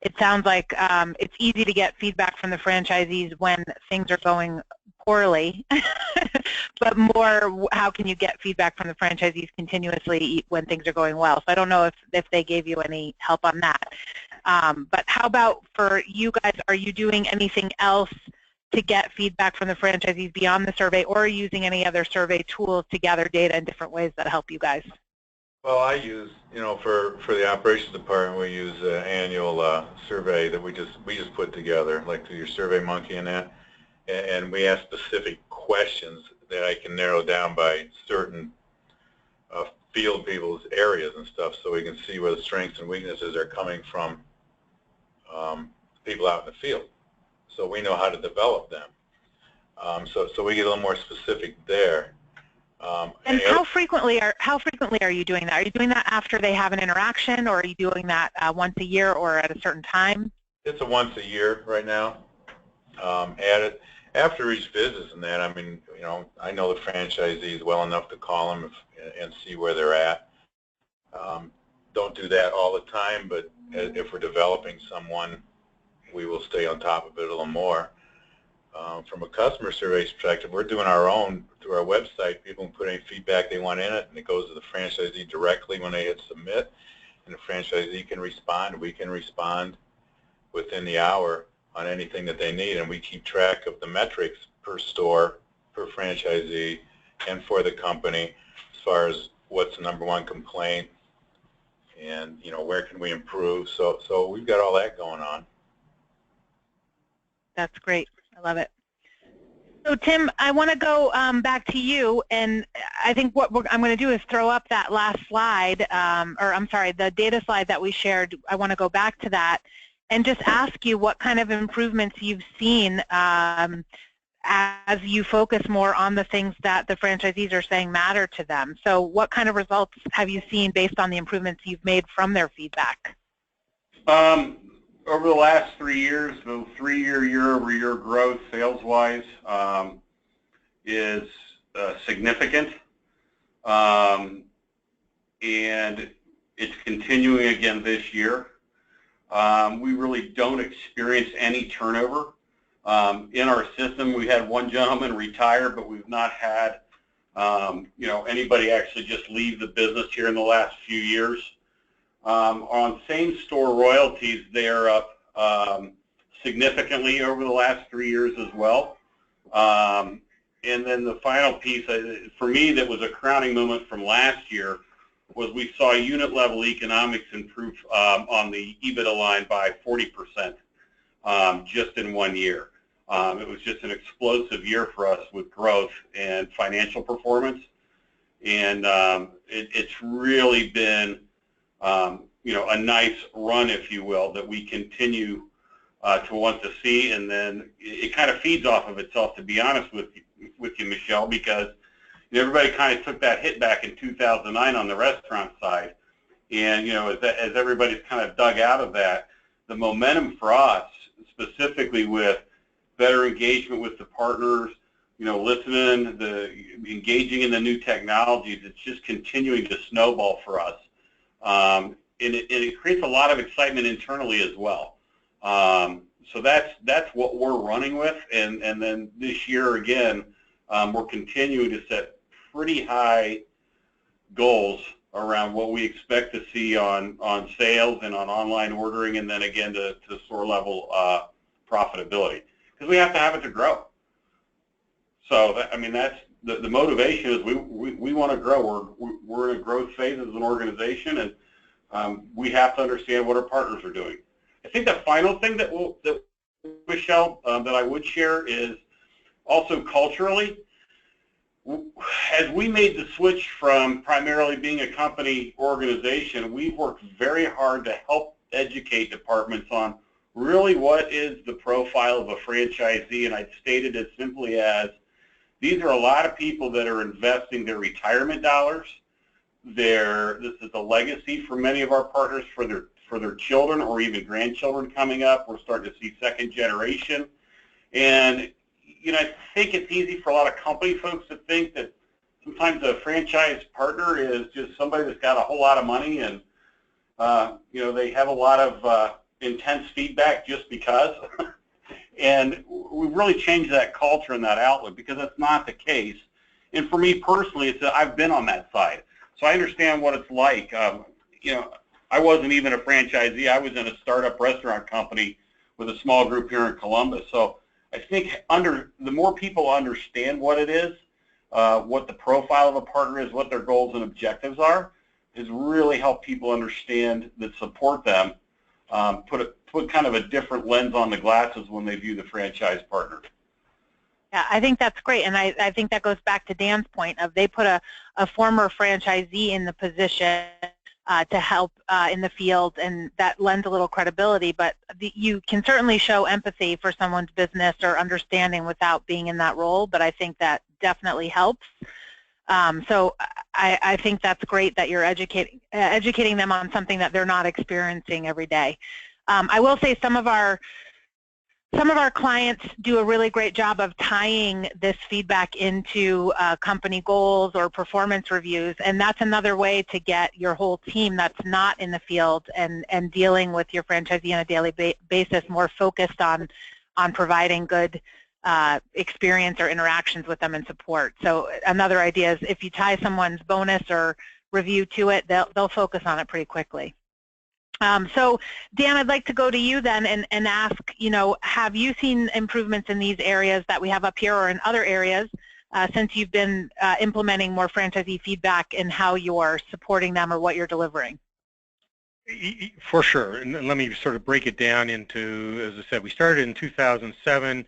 it sounds like it's easy to get feedback from the franchisees when things are going poorly, but more, how can you get feedback from the franchisees continuously when things are going well? So I don't know if they gave you any help on that. But how about for you guys, are you doing anything else to get feedback from the franchisees beyond the survey, or are you using any other survey tools to gather data in different ways that help you guys? Well, I use, for the operations department, we use an annual survey that we just put together, like your SurveyMonkey and that, and we ask specific questions that I can narrow down by certain field people's areas and stuff, so we can see where the strengths and weaknesses are coming from people out in the field, so we know how to develop them. So we get a little more specific there. And how frequently are you doing that? Are you doing that after they have an interaction, or are you doing that once a year or at a certain time? It's a once a year right now. After each visit and that, I mean, I know the franchisees well enough to call them and see where they're at. Don't do that all the time, but if we're developing someone, we will stay on top of it a little more. From a customer survey perspective, we're doing our own through our website. People can put any feedback they want in it, and it goes to the franchisee directly when they hit submit, and the franchisee can respond. We can respond within the hour on anything that they need, and we keep track of the metrics per store, per franchisee, and for the company as far as what's the #1 complaint and, you know, where can we improve. So we've got all that going on. That's great. I love it. So Tim, I want to go back to you, and I think what I'm going to do is throw up that last slide, or I'm sorry, the data slide that we shared. I want to go back to that and just ask you what kind of improvements you've seen as you focus more on the things that the franchisees are saying matter to them. So what kind of results have you seen based on the improvements you've made from their feedback? Over the last 3 years, the 3-year, year-over-year growth sales-wise is significant, and it's continuing again this year. We really don't experience any turnover. In our system, we had one gentleman retire, but we've not had you know, anybody actually just leave the business here in the last few years. On same-store royalties, they are up significantly over the last 3 years as well. And then the final piece, for me, that was a crowning moment from last year, was we saw unit-level economics improve on the EBITDA line by 40% just in 1 year. It was just an explosive year for us with growth and financial performance, and it's really been you know, a nice run, if you will, that we continue to want to see, and then it kind of feeds off of itself, to be honest with you, Michelle, because you know, everybody kind of took that hit back in 2009 on the restaurant side, and you know, as everybody's kind of dug out of that, the momentum for us, specifically with better engagement with the partners, you know, listening, engaging in the new technologies, it's just continuing to snowball for us. And it creates a lot of excitement internally as well. So that's what we're running with, and then this year again, we're continuing to set pretty high goals around what we expect to see on sales and on online ordering, and then again to store level profitability, because we have to have it to grow. So that, I mean, that's the motivation is we want to grow. We're in a growth phase as an organization, and we have to understand what our partners are doing. I think the final thing that Michelle, that I would share is also culturally, as we made the switch from primarily being a company organization, we've worked very hard to help educate departments on really what is the profile of a franchisee, and I'd state it as simply as these are a lot of people that are investing their retirement dollars. This is a legacy for many of our partners for their children or even grandchildren coming up. We're starting to see second generation. And, you know, I think it's easy for a lot of company folks to think that sometimes a franchise partner is just somebody that's got a whole lot of money and, you know, they have a lot of intense feedback just because. And we've really changed that culture and that outlook, because that's not the case. And for me personally, it's I've been on that side. So I understand what it's like. You know, I wasn't even a franchisee. I was in a startup restaurant company with a small group here in Columbus. So I think the more people understand what it is, what the profile of a partner is, what their goals and objectives are, has really helped people understand that support them, put kind of a different lens on the glasses when they view the franchise partner. Yeah, I think that's great, and I think that goes back to Dan's point of they put a former franchisee in the position to help in the field, and that lends a little credibility, but you can certainly show empathy for someone's business or understanding without being in that role, but I think that definitely helps. So I think that's great that you're educating them on something that they're not experiencing every day. I will say some of our clients do a really great job of tying this feedback into company goals or performance reviews, and that's another way to get your whole team that's not in the field and dealing with your franchisee on a daily basis more focused on providing good experience or interactions with them and support. So another idea is if you tie someone's bonus or review to it, they'll focus on it pretty quickly. So Dan, I'd like to go to you then and ask, have you seen improvements in these areas that we have up here or in other areas since you've been implementing more franchisee feedback in how you're supporting them or what you're delivering? For sure, and let me sort of break it down into, as I said, we started in 2007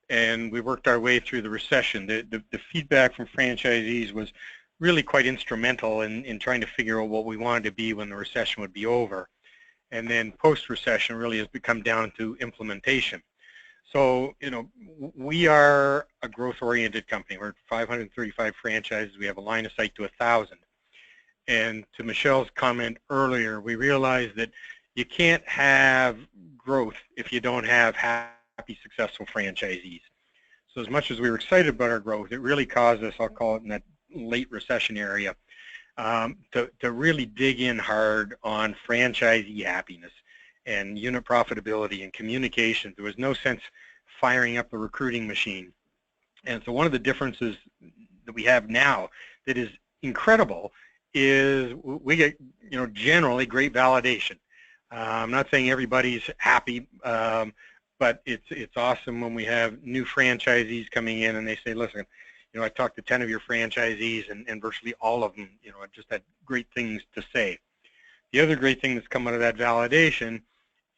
and we worked our way through the recession. The feedback from franchisees was really quite instrumental in trying to figure out what we wanted to be when the recession would be over. And then post-recession really has become down to implementation. So, we are a growth-oriented company. We're at 535 franchises. We have a line of sight to 1,000. And to Michelle's comment earlier, we realized that you can't have growth if you don't have happy, successful franchisees. So as much as we were excited about our growth, it really caused us, I'll call it in that late recession area, to really dig in hard on franchisee happiness and unit profitability and communication. There was no sense firing up the recruiting machine. And so one of the differences that we have now that is incredible is we get, generally great validation. I'm not saying everybody's happy, but it's awesome when we have new franchisees coming in and they say, listen, I talked to 10 of your franchisees and virtually all of them, just had great things to say. The other great thing that's come out of that validation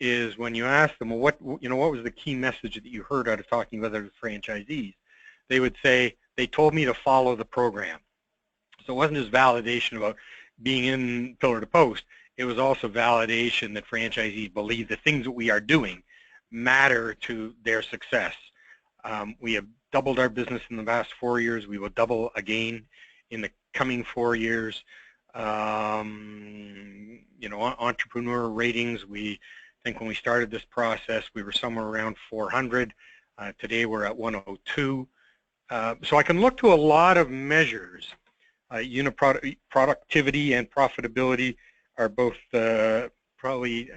is when you ask them, well, what was the key message that you heard out of talking with other franchisees? They would say, they told me to follow the program. So it wasn't just validation about being in pillar to post. It was also validation that franchisees believe the things that we are doing matter to their success. We have doubled our business in the last 4 years. We will double again in the coming 4 years. Entrepreneur ratings, we think when we started this process, we were somewhere around 400. Today we're at 102. So I can look to a lot of measures. Unit productivity and profitability are both probably,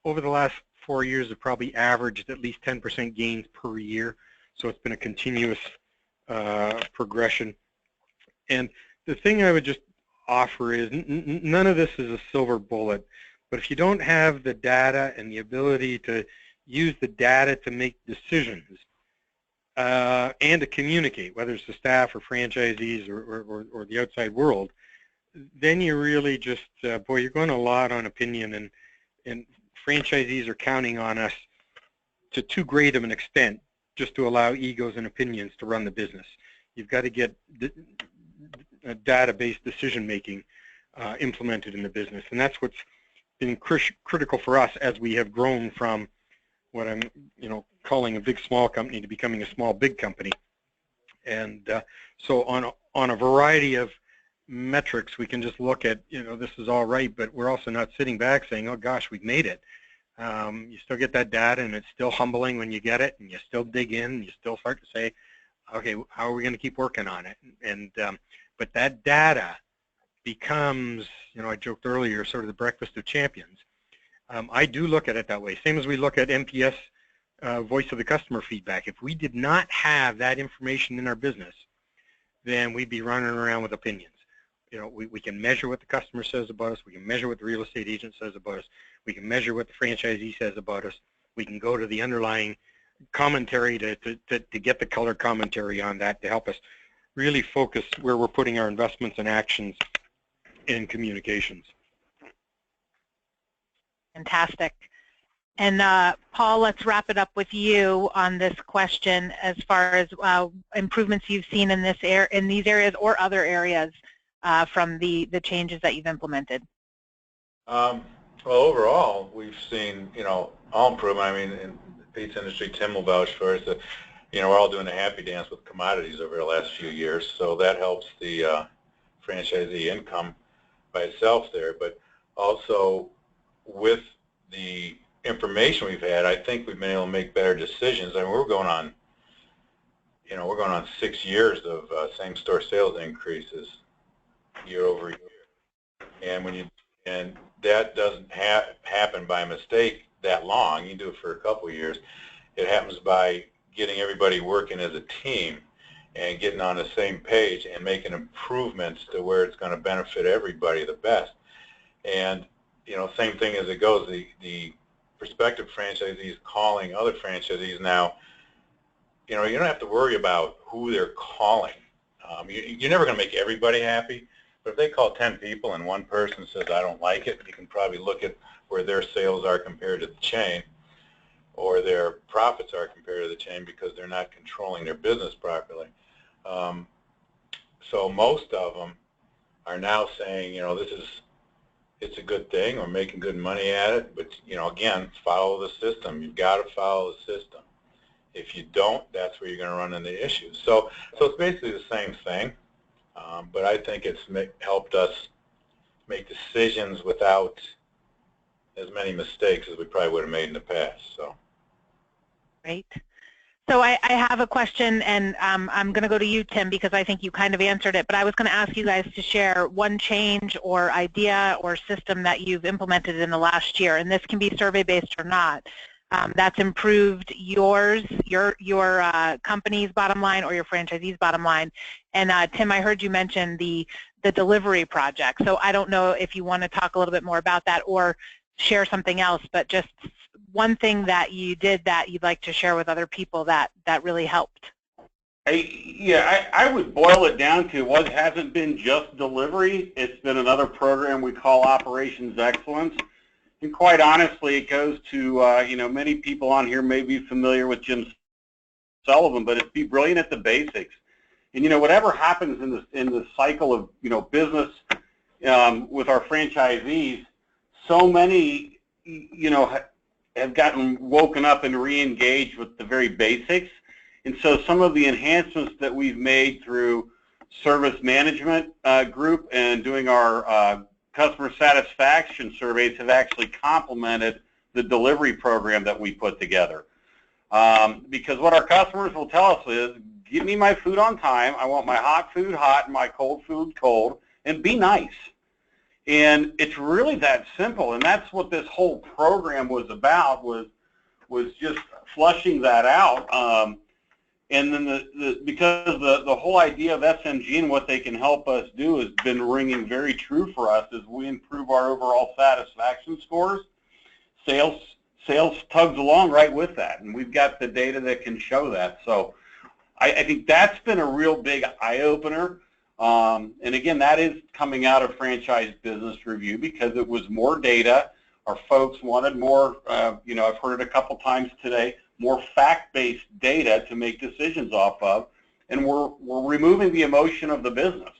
over the last 4 years, have probably averaged at least 10% gains per year. So it's been a continuous progression. And the thing I would just offer is none of this is a silver bullet, but if you don't have the data and the ability to use the data to make decisions and to communicate, whether it's the staff or franchisees or the outside world, then you really just, you're going a lot on opinion, and franchisees are counting on us to too great of an extent just to allow egos and opinions to run the business. You've got to get data-based decision-making implemented in the business, and that's what's been critical for us as we have grown from what I'm, calling a big small company to becoming a small big company. And so on a variety of metrics, we can just look at, this is all right, but we're also not sitting back saying, oh gosh, we've made it. You still get that data, and it's still humbling when you get it, and you still dig in, and you still start to say, okay, how are we going to keep working on it? And but that data becomes, I joked earlier, sort of the breakfast of champions. I do look at it that way. Same as we look at NPS, voice of the customer feedback. If we did not have that information in our business, then we'd be running around with opinions. We can measure what the customer says about us. We can measure what the real estate agent says about us. We can measure what the franchisee says about us. We can go to the underlying commentary to get the color commentary on that to help us really focus where we're putting our investments and actions in communications. Fantastic. And Paul, let's wrap it up with you on this question as far as improvements you've seen in these areas or other areas from the changes that you've implemented. Well, overall, we've seen, all improvement. I mean, in the pizza industry, Tim will vouch for us that, we're all doing a happy dance with commodities over the last few years, so that helps the franchisee income by itself there. But also, with the information we've had, I think we've been able to make better decisions. I mean, we're going on 6 years of same-store sales increases year over year, and that doesn't happen by mistake that long. You do it for a couple of years. It happens by getting everybody working as a team and getting on the same page and making improvements to where it's going to benefit everybody the best. And, you know, same thing as it goes, the prospective franchisees calling other franchisees now, you know, you don't have to worry about who they're calling. You're never going to make everybody happy, but if they call 10 people and one person says, I don't like it, you can probably look at where their sales are compared to the chain, or their profits are compared to the chain, because they're not controlling their business properly. So most of them are now saying, you know, it's a good thing, we're making good money at it, but, you know, again, follow the system. You've got to follow the system. If you don't, that's where you're going to run into issues. So it's basically the same thing, but I think it's helped us make decisions without as many mistakes as we probably would have made in the past. So. Great. So I have a question, and I'm going to go to you, Tim, because I think you kind of answered it, but I was going to ask you guys to share one change or idea or system that you've implemented in the last year, and this can be survey-based or not, that's improved your company's bottom line or your franchisee's bottom line. And Tim, I heard you mention the delivery project, so I don't know if you want to talk a little bit more about that or share something else, but just one thing that you did that you'd like to share with other people that really helped. I would boil it down to what hasn't been just delivery. It's been another program we call Operations Excellence. And quite honestly, it goes to, you know, many people on here may be familiar with Jim Sullivan, but it's be brilliant at the basics. And, you know, whatever happens in the cycle of, you know, business with our franchisees, so many, you know, have gotten woken up and re-engaged with the very basics. And so some of the enhancements that we've made through service management group and doing our customer satisfaction surveys have actually complemented the delivery program that we put together. Because what our customers will tell us is, give me my food on time, I want my hot food hot and my cold food cold, and be nice. And it's really that simple, and that's what this whole program was about, was just flushing that out. And then because the whole idea of SMG and what they can help us do has been ringing very true for us as we improve our overall satisfaction scores. Sales tugs along right with that, and we've got the data that can show that. So I think that's been a real big eye-opener. And again, that is coming out of Franchise Business Review because it was more data. Our folks wanted more, you know, I've heard it a couple times today, more fact-based data to make decisions off of, and we're removing the emotion of the business.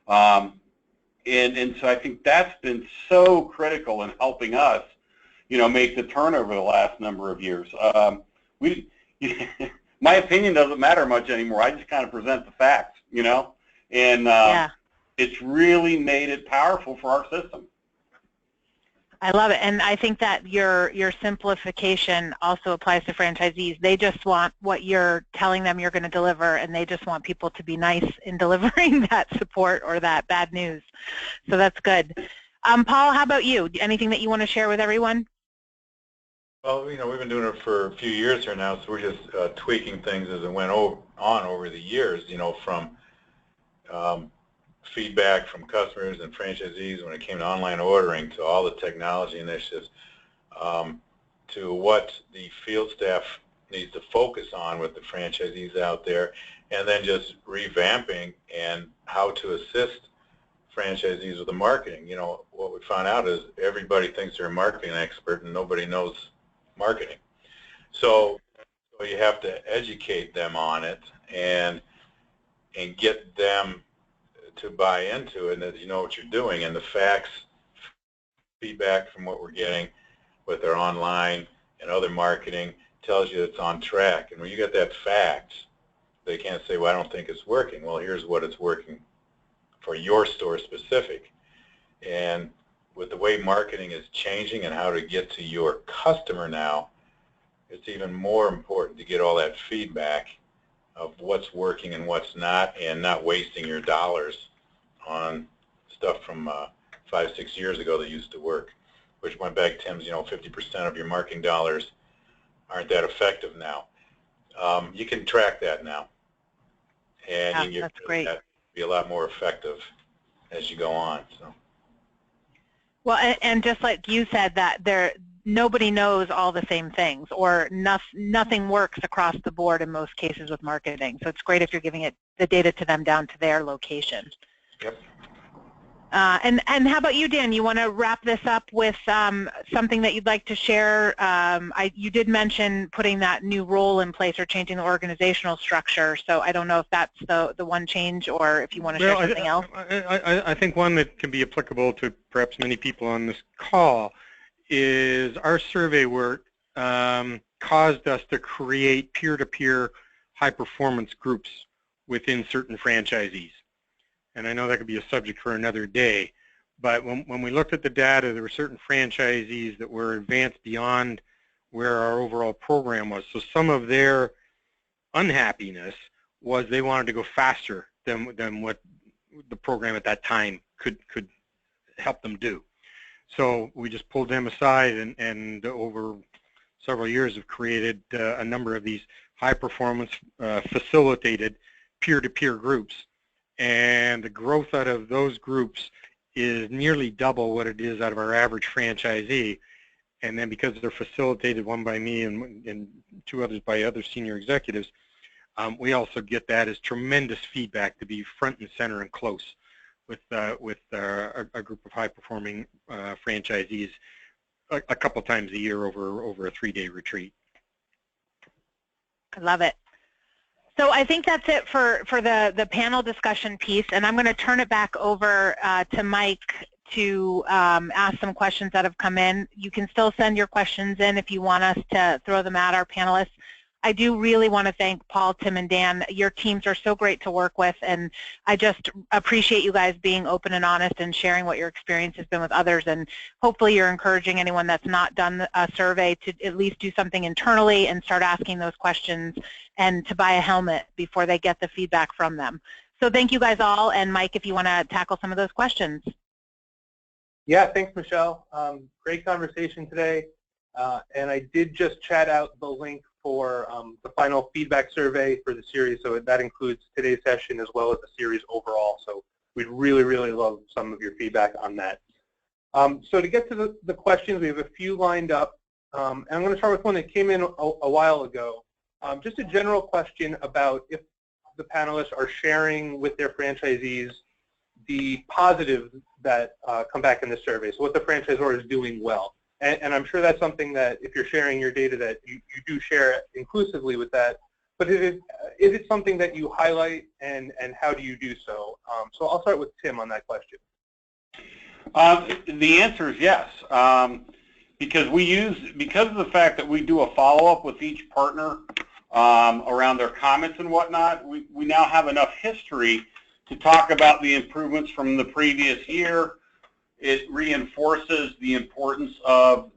And so I think that's been so critical in helping us, you know, make the turnover the last number of years. My opinion doesn't matter much anymore. I just kind of present the facts, you know. And it's really made it powerful for our system. I love it, and I think that your simplification also applies to franchisees. They just want what you're telling them you're going to deliver, and they just want people to be nice in delivering that support or that bad news. So that's good. Paul, how about you? Anything that you want to share with everyone? Well, you know, we've been doing it for a few years here now, so we're just tweaking things as it went on over the years, you know, from feedback from customers and franchisees when it came to online ordering, to all the technology initiatives, to what the field staff needs to focus on with the franchisees out there, and then just revamping and how to assist franchisees with the marketing. You know, what we found out is everybody thinks they're a marketing expert and nobody knows marketing. So you have to educate them on it and get them to buy into it, and that you know what you're doing. And the facts, feedback from what we're getting with our online and other marketing tells you it's on track. And when you get that fact, they can't say, well, I don't think it's working. Well, here's what it's working for your store specific. And with the way marketing is changing and how to get to your customer now, it's even more important to get all that feedback of what's working and what's not, and not wasting your dollars on stuff from 5-6 years ago that used to work, which went back, Tim's, you know, 50% of your marketing dollars aren't that effective now. You can track that now, and Yeah, that's great. that be a lot more effective as you go on. So. Well, and just like you said, that nobody knows all the same things, or nothing works across the board in most cases with marketing. So it's great if you're giving the data to them down to their location. Yep. And how about you, Dan? You want to wrap this up with something that you'd like to share? You did mention putting that new role in place or changing the organizational structure. So I don't know if that's the one change, or if you want to share something else. I think one that can be applicable to perhaps many people on this call is our survey work caused us to create peer-to-peer high-performance groups within certain franchisees. And I know that could be a subject for another day, but when we looked at the data, there were certain franchisees that were advanced beyond where our overall program was. So some of their unhappiness was they wanted to go faster than what the program at that time could help them do. So we just pulled them aside, and over several years have created a number of these high-performance facilitated peer-to-peer groups. And the growth out of those groups is nearly double what it is out of our average franchisee. And then because they're facilitated, one by me and two others by other senior executives, we also get that as tremendous feedback to be front and center and close with a group of high-performing franchisees a couple times a year over a 3-day retreat. I love it. So I think that's it for the panel discussion piece, and I'm going to turn it back over to Mike to ask some questions that have come in. You can still send your questions in if you want us to throw them at our panelists. I do really want to thank Paul, Tim, and Dan. Your teams are so great to work with, and I just appreciate you guys being open and honest and sharing what your experience has been with others. And hopefully you're encouraging anyone that's not done a survey to at least do something internally and start asking those questions, and to buy a helmet before they get the feedback from them. So thank you guys all, and Mike, if you want to tackle some of those questions. Yeah, thanks, Michelle. Great conversation today. And I did just chat out the link for the final feedback survey for the series, so that includes today's session as well as the series overall. So we'd really, really love some of your feedback on that. So to get to the questions, we have a few lined up. And I'm going to start with one that came in a while ago. Just a general question about if the panelists are sharing with their franchisees the positives that come back in the survey, so what the franchisor is doing well. And I'm sure that's something that if you're sharing your data that you do share inclusively with that, but is it something that you highlight, and how do you do so? So I'll start with Tim on that question. The answer is yes, because of the fact that we do a follow-up with each partner around their comments and whatnot, we now have enough history to talk about the improvements from the previous year. It reinforces the importance of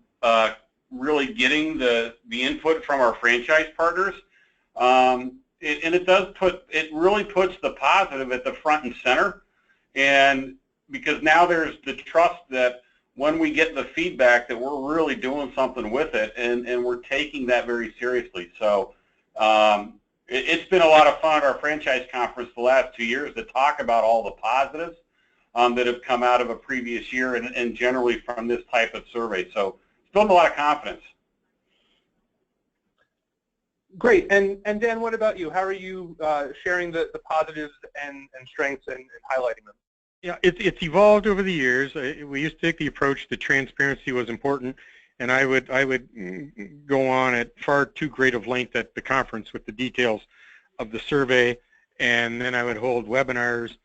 really getting the input from our franchise partners, and it really puts the positive at the front and center, and because now there's the trust that when we get the feedback that we're really doing something with it, and we're taking that very seriously. So it's been a lot of fun at our franchise conference the last 2 years to talk about all the positives that have come out of a previous year, and generally from this type of survey. So it's building a lot of confidence. Great. And Dan, what about you? How are you sharing the positives and strengths and highlighting them? Yeah, it's evolved over the years. We used to take the approach that transparency was important, and I would go on at far too great of length at the conference with the details of the survey, and then I would hold webinars.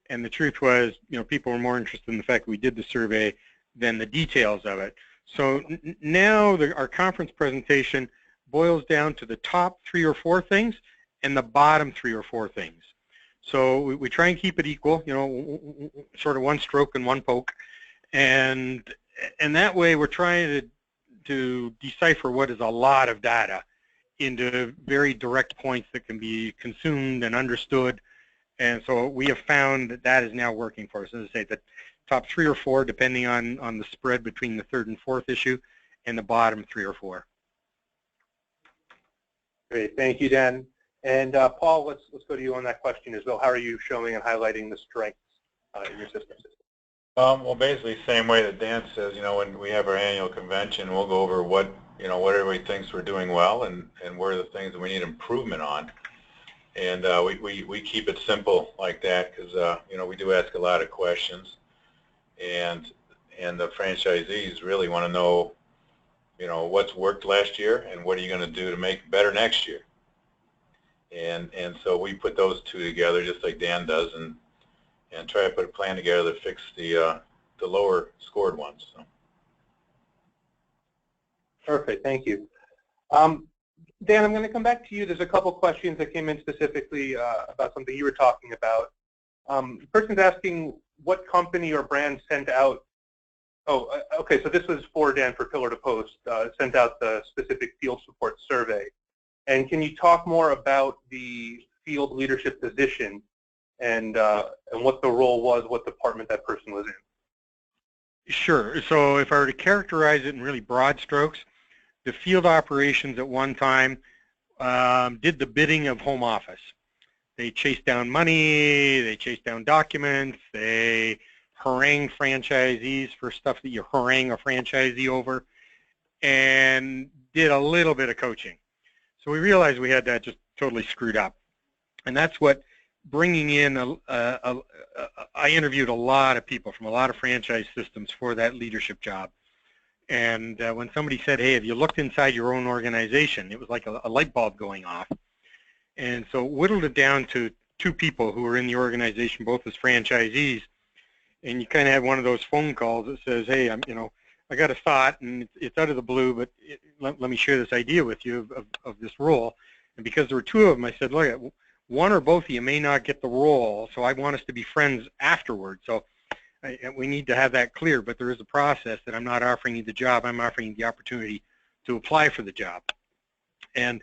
And the truth was, people were more interested in the fact that we did the survey than the details of it. So now our conference presentation boils down to the top 3 or 4 things and the bottom 3 or 4 things. So we try and keep it equal, sort of one stroke and one poke. And that way we're trying to decipher what is a lot of data into very direct points that can be consumed and understood. And so we have found that is now working for us. As I say, the top 3 or 4, depending on the spread between the 3rd and 4th issue, and the bottom 3 or 4. Great, thank you, Dan. And Paul, let's go to you on that question as well. How are you showing and highlighting the strengths in your system? Well, basically, same way that Dan says. When we have our annual convention, we'll go over what everybody thinks we're doing well, and what are the things that we need improvement on. And we keep it simple like that because we do ask a lot of questions, and the franchisees really want to know what's worked last year and what are you going to do to make it better next year. And so we put those two together just like Dan does, and try to put a plan together to fix the lower scored ones. So. Perfect, thank you. Dan, I'm going to come back to you. There's a couple questions that came in specifically about something you were talking about. The person's asking what company or brand sent out, okay, so this was for Dan for Pillar to Post, sent out the specific field support survey. And can you talk more about the field leadership position and what the role was, what department that person was in? Sure. So if I were to characterize it in really broad strokes, the field operations at one time did the bidding of home office. They chased down money, they chased down documents, they harangued franchisees for stuff that you harangue a franchisee over, and did a little bit of coaching. So we realized we had that just totally screwed up. And that's what bringing in, I interviewed a lot of people from a lot of franchise systems for that leadership job. And when somebody said, hey, have you looked inside your own organization? It was like a light bulb going off. And so whittled it down to two people who were in the organization, both as franchisees. And you kind of have one of those phone calls that says, hey, I got a thought, and it's out of the blue, but let me share this idea with you of this role. And because there were two of them, I said, look, one or both of you may not get the role, so I want us to be friends afterwards. So we need to have that clear, but there is a process that I'm not offering you the job, I'm offering you the opportunity to apply for the job. And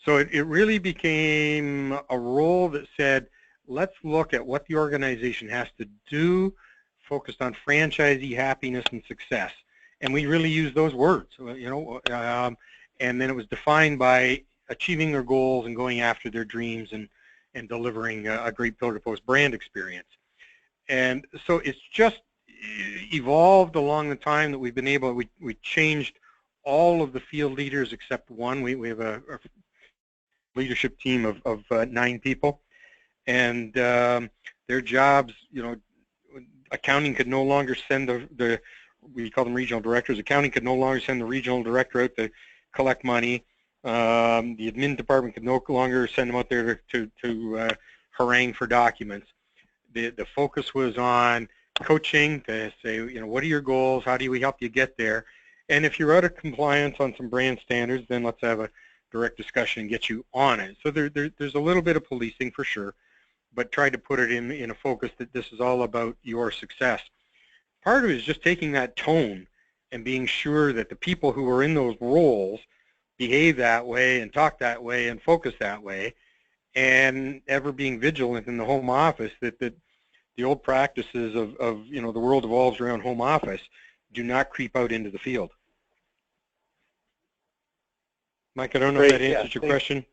so it really became a role that said, let's look at what the organization has to do, focused on franchisee happiness and success. And we really use those words, and then it was defined by achieving their goals and going after their dreams and delivering a great Pillar to Post brand experience. And so it's just evolved along the time that we've been able, we changed all of the field leaders except one. We have a leadership team of 9 people, and their jobs, accounting could no longer send we call them regional directors. Accounting could no longer send the regional director out to collect money. The admin department could no longer send them out there to harangue for documents. The focus was on coaching to say, what are your goals? How do we help you get there? And if you're out of compliance on some brand standards, then let's have a direct discussion and get you on it. So there's a little bit of policing for sure, but try to put it in a focus that this is all about your success. Part of it is just taking that tone and being sure that the people who are in those roles behave that way and talk that way and focus that way, and ever being vigilant in the home office that the old practices of the world evolves around home office do not creep out into the field. Mike, I don't know if that answers your question.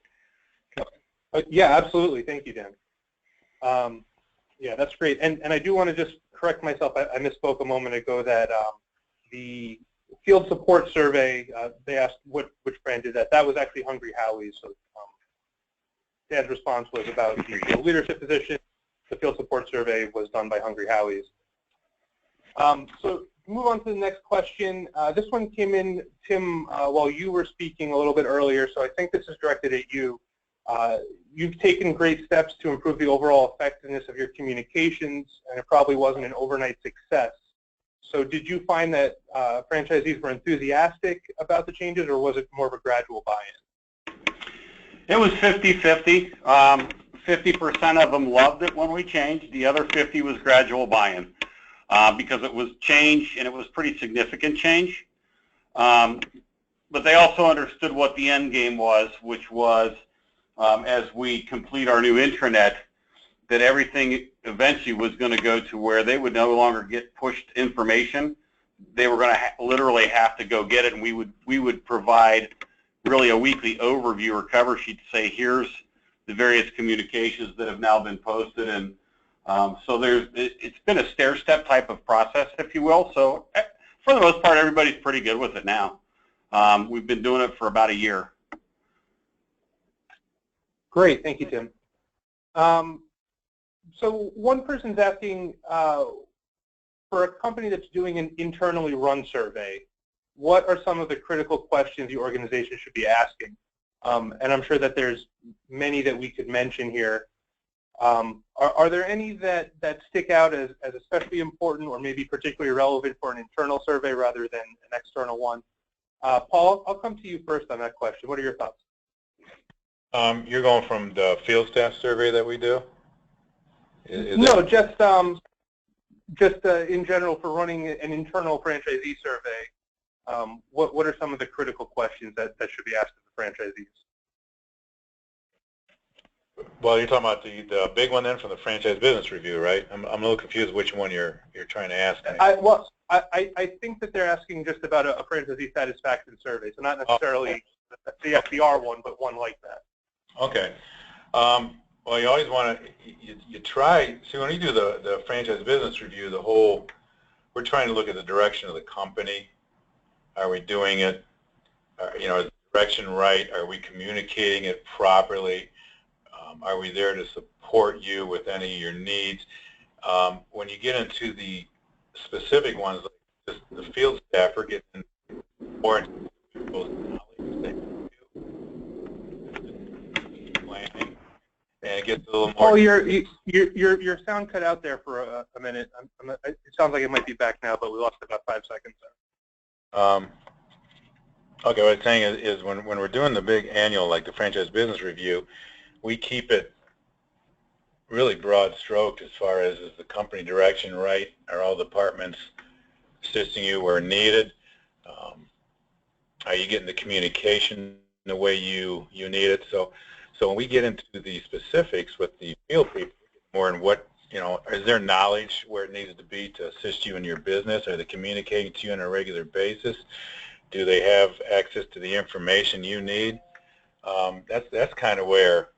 Yeah, absolutely. Thank you, Dan. Yeah, that's great. And I do want to just correct myself. I misspoke a moment ago that the field support survey, they asked which brand did that. That was actually Hungry Howie. So Dan's response was about the leadership position. The field support survey was done by Hungry Howie's. So move on to the next question. This one came in, Tim, while you were speaking a little bit earlier, so I think this is directed at you. You've taken great steps to improve the overall effectiveness of your communications, and it probably wasn't an overnight success. So did you find that franchisees were enthusiastic about the changes, or was it more of a gradual buy-in? It was 50-50. 50% of them loved it when we changed. The other 50 was gradual buy-in because it was change, and it was pretty significant change. But they also understood what the end game was, which was as we complete our new intranet, that everything eventually was going to go to where they would no longer get pushed information. They were going to literally have to go get it, and we would provide really a weekly overview or cover sheet to say, here's the various communications that have now been posted. And so it's been a stair-step type of process, if you will. So for the most part, everybody's pretty good with it now. We've been doing it for about a year. Great, thank you, Tim. So one person's asking, for a company that's doing an internally run survey, what are some of the critical questions the organization should be asking? And I'm sure that there's many that we could mention here. Are there any that stick out as especially important or maybe particularly relevant for an internal survey rather than an external one? Paul, I'll come to you first on that question. What are your thoughts? You're going from the field staff survey that we do? No, just in general for running an internal franchisee survey. What are some of the critical questions that should be asked of the franchisees? Well, you're talking about the big one then from the franchise business review, right? I'm a little confused which one you're trying to ask me. I think that they're asking just about a franchisee satisfaction survey, so not necessarily the FBR one, but one like that. Okay. Well, you always want to, you try, see when you do the franchise business review, we're trying to look at the direction of the company. Are we doing it, is the direction right? Are we communicating it properly? Are we there to support you with any of your needs? When you get into the specific ones, like the field staff are getting more into people's knowledge, planning, and it gets a little more. Oh, your sound cut out there for a minute. It sounds like it might be back now, but we lost about 5 seconds there. Okay, what I'm saying is when we're doing the big annual, like the franchise business review, we keep it really broad stroked as far as is the company direction right? Are all departments assisting you where needed? Are you getting the communication the way you need it? So when we get into the specifics with the field people, more in what, is there knowledge where it needs to be to assist you in your business? Are they communicating to you on a regular basis? Do they have access to the information you need? That's kind of where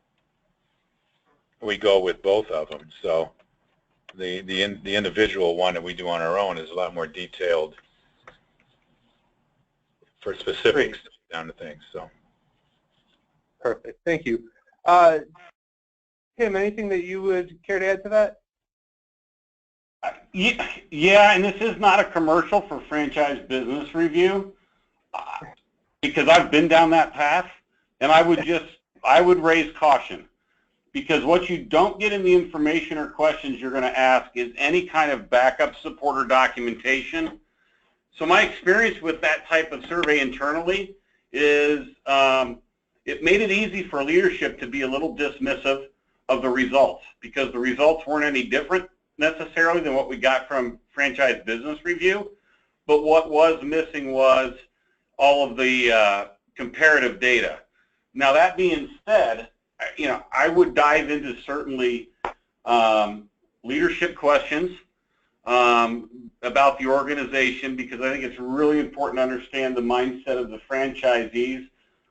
we go with both of them. So the individual one that we do on our own is a lot more detailed for specifics down to things. So perfect, thank you. Tim, anything that you would care to add to that? Yeah, and this is not a commercial for Franchise Business Review because I've been down that path, and I would raise caution. Because what you don't get in the information or questions you're going to ask is any kind of backup support or documentation. So my experience with that type of survey internally is it made it easy for leadership to be a little dismissive of the results because the results weren't any different necessarily than what we got from Franchise Business Review. But what was missing was all of the comparative data. Now that being said, I would dive into certainly leadership questions about the organization because I think it's really important to understand the mindset of the franchisees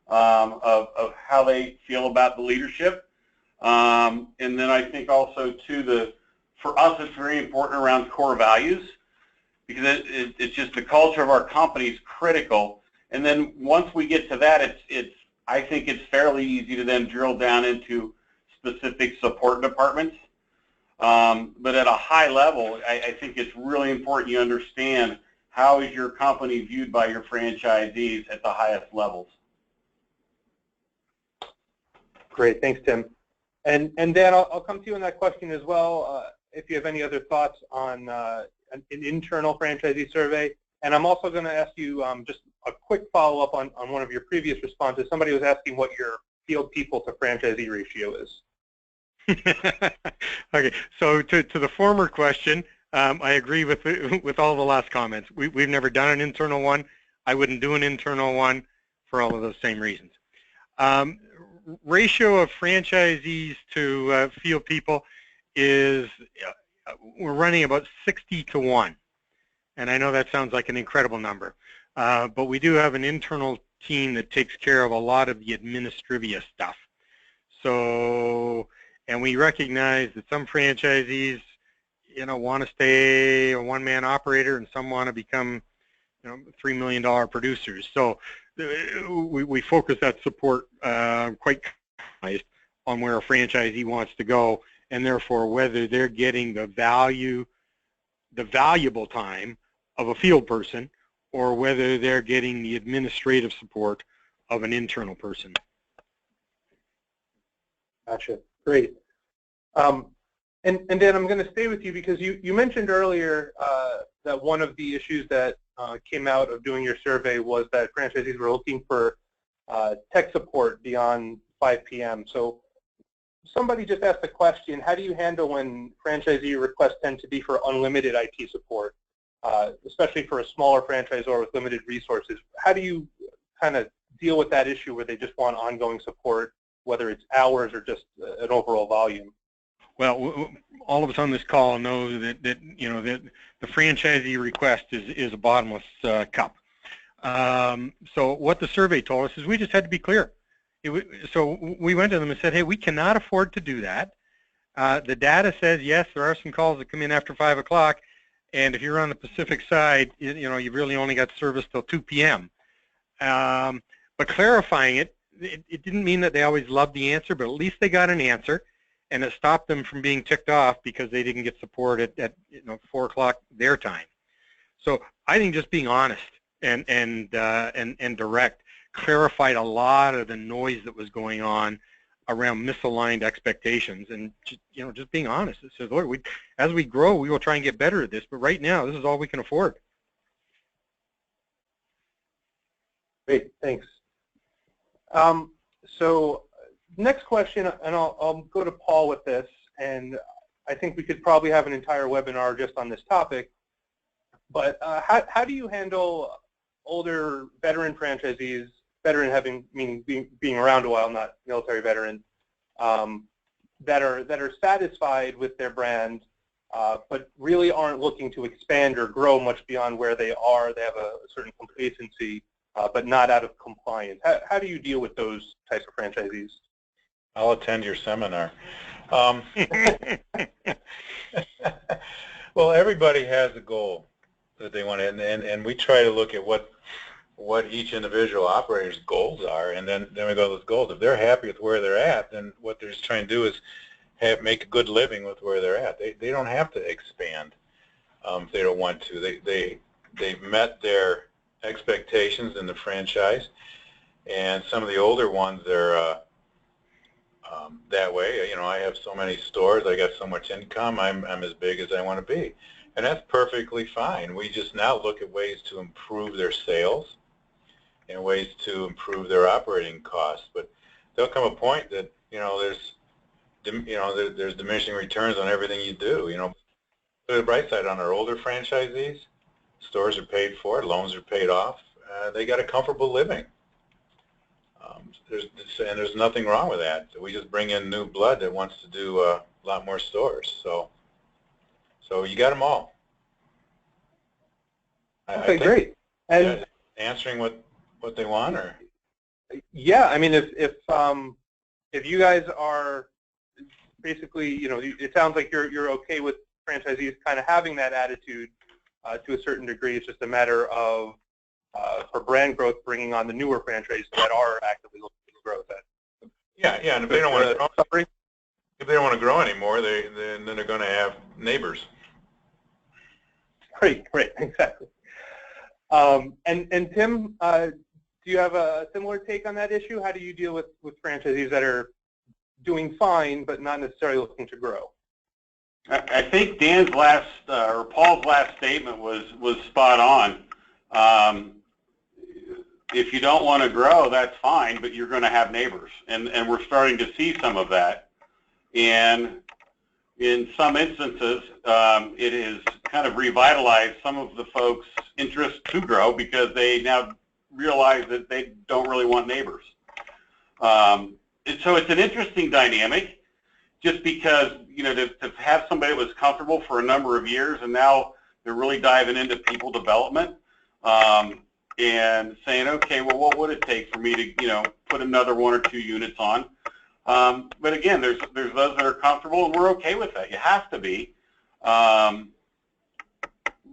of how they feel about the leadership. And then I think also too, for us it's very important around core values because it's just the culture of our company is critical. And then once we get to that, I think it's fairly easy to then drill down into specific support departments. But at a high level, I think it's really important you understand how is your company viewed by your franchisees at the highest levels. Great, thanks, Tim. And Dan, I'll come to you on that question as well. If you have any other thoughts on an internal franchisee survey. And I'm also going to ask you just a quick follow-up on one of your previous responses. Somebody was asking what your field people to franchisee ratio is. Okay, so to the former question, I agree with all the last comments. We've never done an internal one. I wouldn't do an internal one for all of those same reasons. Ratio of franchisees to field people is, we're running about 60-to-1. And I know that sounds like an incredible number, but we do have an internal team that takes care of a lot of the administrivia stuff. So, and we recognize that some franchisees, want to stay a one-man operator, and some want to become, $3 million producers. So we focus that support quite on where a franchisee wants to go, and therefore whether they're getting the valuable time of a field person, or whether they're getting the administrative support of an internal person. Gotcha. Great. And Dan, I'm going to stay with you because you mentioned earlier that one of the issues that came out of doing your survey was that franchisees were looking for tech support beyond 5 p.m. So somebody just asked the question, how do you handle when franchisee requests tend to be for unlimited IT support, especially for a smaller franchisor with limited resources? How do you kind of deal with that issue where they just want ongoing support, whether it's hours or just an overall volume? Well, all of us on this call know that the franchisee request is a bottomless cup. So what the survey told us is we just had to be clear. So we went to them and said, hey, we cannot afford to do that. The data says, yes, there are some calls that come in after 5 o'clock, and if you're on the Pacific side, you've really only got service till 2 p.m. But clarifying it didn't mean that they always loved the answer, but at least they got an answer, and it stopped them from being ticked off because they didn't get support at 4 o'clock their time. So I think just being honest and direct clarified a lot of the noise that was going on around misaligned expectations, and just being honest. It says, Lord, as we grow, we will try and get better at this, but right now, this is all we can afford. Great, thanks. So next question, and I'll go to Paul with this, and I think we could probably have an entire webinar just on this topic, but how do you handle older veteran franchisees, veteran meaning being around a while, not military veteran, that are satisfied with their brand, but really aren't looking to expand or grow much beyond where they are? They have a certain complacency, but not out of compliance. How do you deal with those types of franchisees? I'll attend your seminar. Well, everybody has a goal that they want to, and we try to look at what each individual operator's goals are, and then we go to those goals. If they're happy with where they're at, then what they're just trying to do is make a good living with where they're at. They don't have to expand if they don't want to. They've met their expectations in the franchise, and some of the older ones, they're that way. I have so many stores, I got so much income, I'm as big as I want to be, and that's perfectly fine. We just now look at ways to improve their sales and ways to improve their operating costs. But there'll come a point that there's diminishing returns on everything you do. To the bright side, on our older franchisees, stores are paid for, loans are paid off, they got a comfortable living. There's nothing wrong with that. So we just bring in new blood that wants to do a lot more stores. So you got them all. Okay, great. And answering what they want, or? Yeah, I mean, if you guys are basically, it sounds like you're okay with franchisees kind of having that attitude to a certain degree. It's just a matter of for brand growth, bringing on the newer franchises that are actively looking to grow. Yeah, and if they don't want to grow, if they don't want to grow anymore, then they're going to have neighbors. Great, exactly. And Tim, do you have a similar take on that issue? How do you deal with franchisees that are doing fine but not necessarily looking to grow? I think Dan's last or Paul's last statement was spot on. If you don't want to grow, that's fine, but you're going to have neighbors, and we're starting to see some of that. And in some instances, it has kind of revitalized some of the folks' interest to grow because they now realize that they don't really want neighbors. And so it's an interesting dynamic, just because to have somebody that was comfortable for a number of years and now they're really diving into people development. and saying, okay, well, what would it take for me to, put another 1 or 2 units on? But again, there's those that are comfortable, and we're okay with that. You have to be.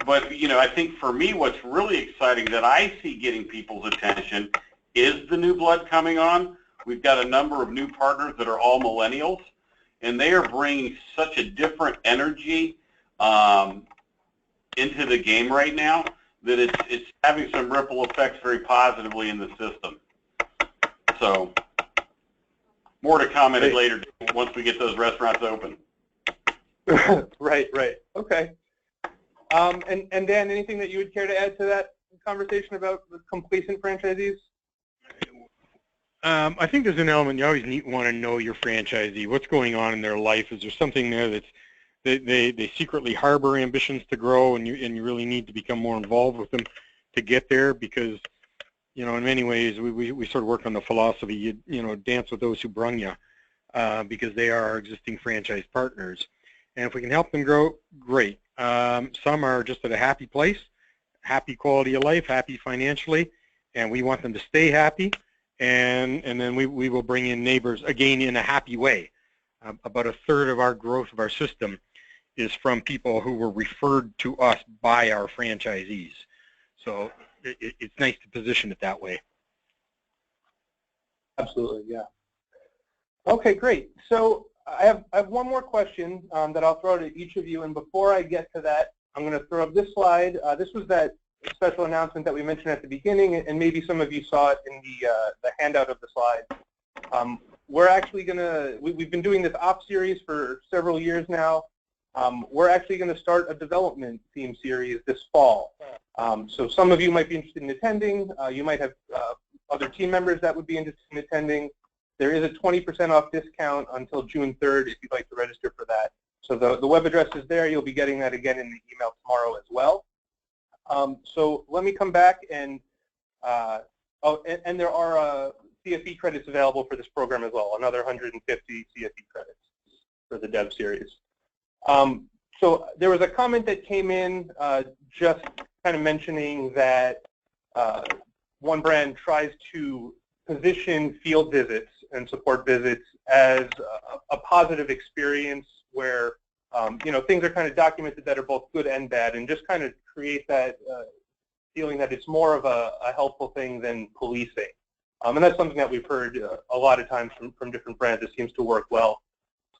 But, I think for me, what's really exciting that I see getting people's attention is the new blood coming on. We've got a number of new partners that are all millennials, and they are bringing such a different energy into the game right now that it's having some ripple effects very positively in the system. So more to comment later once we get those restaurants open. Right. Okay. And Dan, anything that you would care to add to that conversation about the complacent franchisees? I think there's an element you always want to know your franchisee. What's going on in their life? Is there something there that's they secretly harbor ambitions to grow, and you really need to become more involved with them to get there? Because in many ways we sort of work on the philosophy dance with those who brung you, because they are our existing franchise partners, and if we can help them grow, great. Some are just at a happy place, happy quality of life, happy financially, and we want them to stay happy. And then we will bring in neighbors, again, in a happy way. About 1/3 of our growth of our system is from people who were referred to us by our franchisees. So it's nice to position it that way. Absolutely, yeah. Okay, great. So I have one more question that I'll throw to each of you. And before I get to that, I'm going to throw up this slide. This was that special announcement that we mentioned at the beginning, and maybe some of you saw it in the handout of the slide. We're actually going to, we've been doing this ops series for several years now. We're actually going to start a development theme series this fall. So some of you might be interested in attending. You might have other team members that would be interested in attending. There is a 20% off discount until June 3rd if you'd like to register for that. So the web address is there. You'll be getting that again in the email tomorrow as well. So let me come back and there are CFE credits available for this program as well, another 150 CFE credits for the Dev series. So there was a comment that came in just kind of mentioning that one brand tries to position field visits and support visits as a positive experience where things are kind of documented that are both good and bad, and just kind of create that feeling that it's more of a helpful thing than policing. And that's something that we've heard a lot of times from different brands. It seems to work well.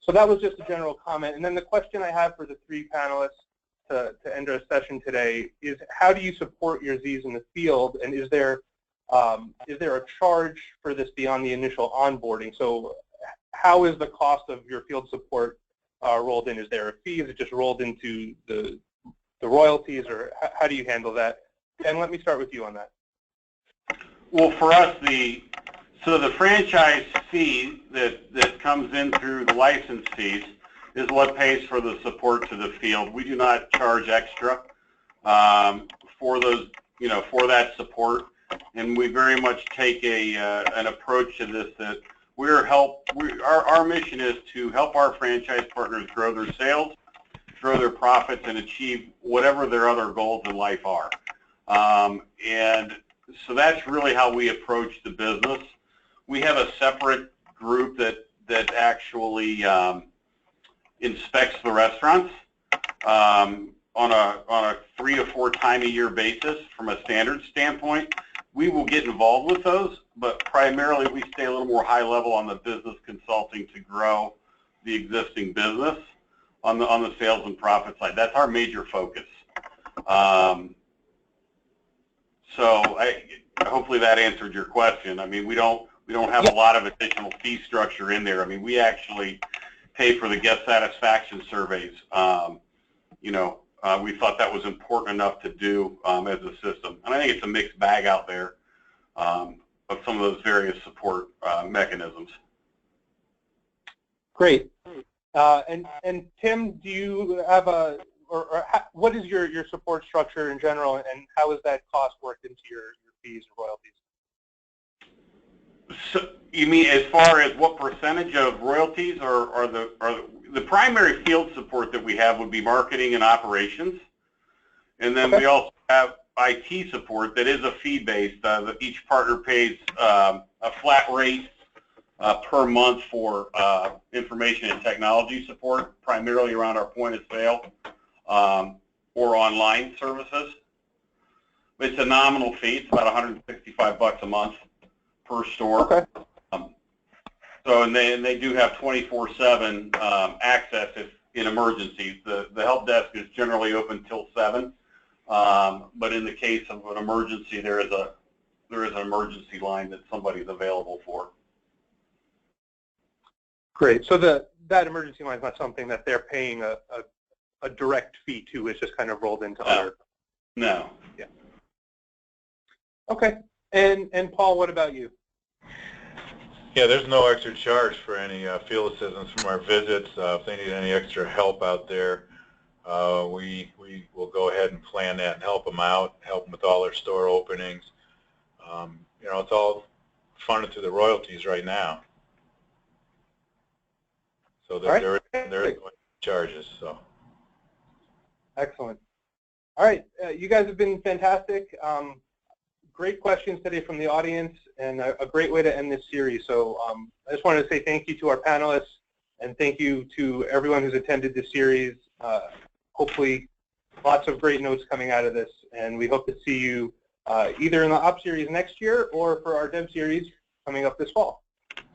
So that was just a general comment. And then the question I have for the 3 panelists to end our session today is, how do you support your Zs in the field, and is there a charge for this beyond the initial onboarding? So how is the cost of your field support rolled in? Is there a fee? Is it just rolled into the royalties, or how do you handle that? And let me start with you on that. Well, for us, the franchise fee that comes in through the license fees is what pays for the support to the field. We do not charge extra for those, for that support, and we very much take an approach to this that our mission is to help our franchise partners grow their sales, grow their profits, and achieve whatever their other goals in life are. And so that's really how we approach the business. We have a separate group that actually inspects the restaurants on a 3 to 4 time a year basis from a standard standpoint. We will get involved with those, but primarily we stay a little more high level on the business consulting to grow the existing business on the sales and profit side. That's our major focus. So hopefully that answered your question. I mean, we don't have a lot of additional fee structure in there. I mean, we actually pay for the guest satisfaction surveys. We thought that was important enough to do as a system. And I think it's a mixed bag out there of some of those various support mechanisms. Great. And Tim, do you have what is your support structure in general, and how is that cost worked into your fees and royalties? So you mean as far as what percentage of royalties, or the primary field support that we have would be marketing and operations, and then we also have IT support that is a fee-based. Each partner pays a flat rate per month for information and technology support, primarily around our point of sale or online services. It's a nominal fee. It's about $165 a month per store. Okay. And they do have 24/7 access if in emergencies. The help desk is generally open till 7, but in the case of an emergency, there is an emergency line that somebody's available for. Great. So that emergency line is not something that they're paying a direct fee to. It's just kind of rolled into other. No. Yeah. Okay. And Paul, what about you? Yeah, there's no extra charge for any field assistance from our visits. If they need any extra help out there, we will go ahead and plan that and help them out, help them with all their store openings. You know, it's all funded through the royalties right now. So there is charges. So. Excellent. All right, you guys have been fantastic. Great questions today from the audience, and a great way to end this series. So I just wanted to say thank you to our panelists, and thank you to everyone who's attended this series. Hopefully, lots of great notes coming out of this, and we hope to see you either in the Op series next year or for our Dev series coming up this fall.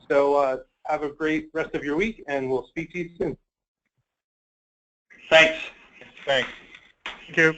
So have a great rest of your week, and we'll speak to you soon. Thanks. Thanks. Thank you.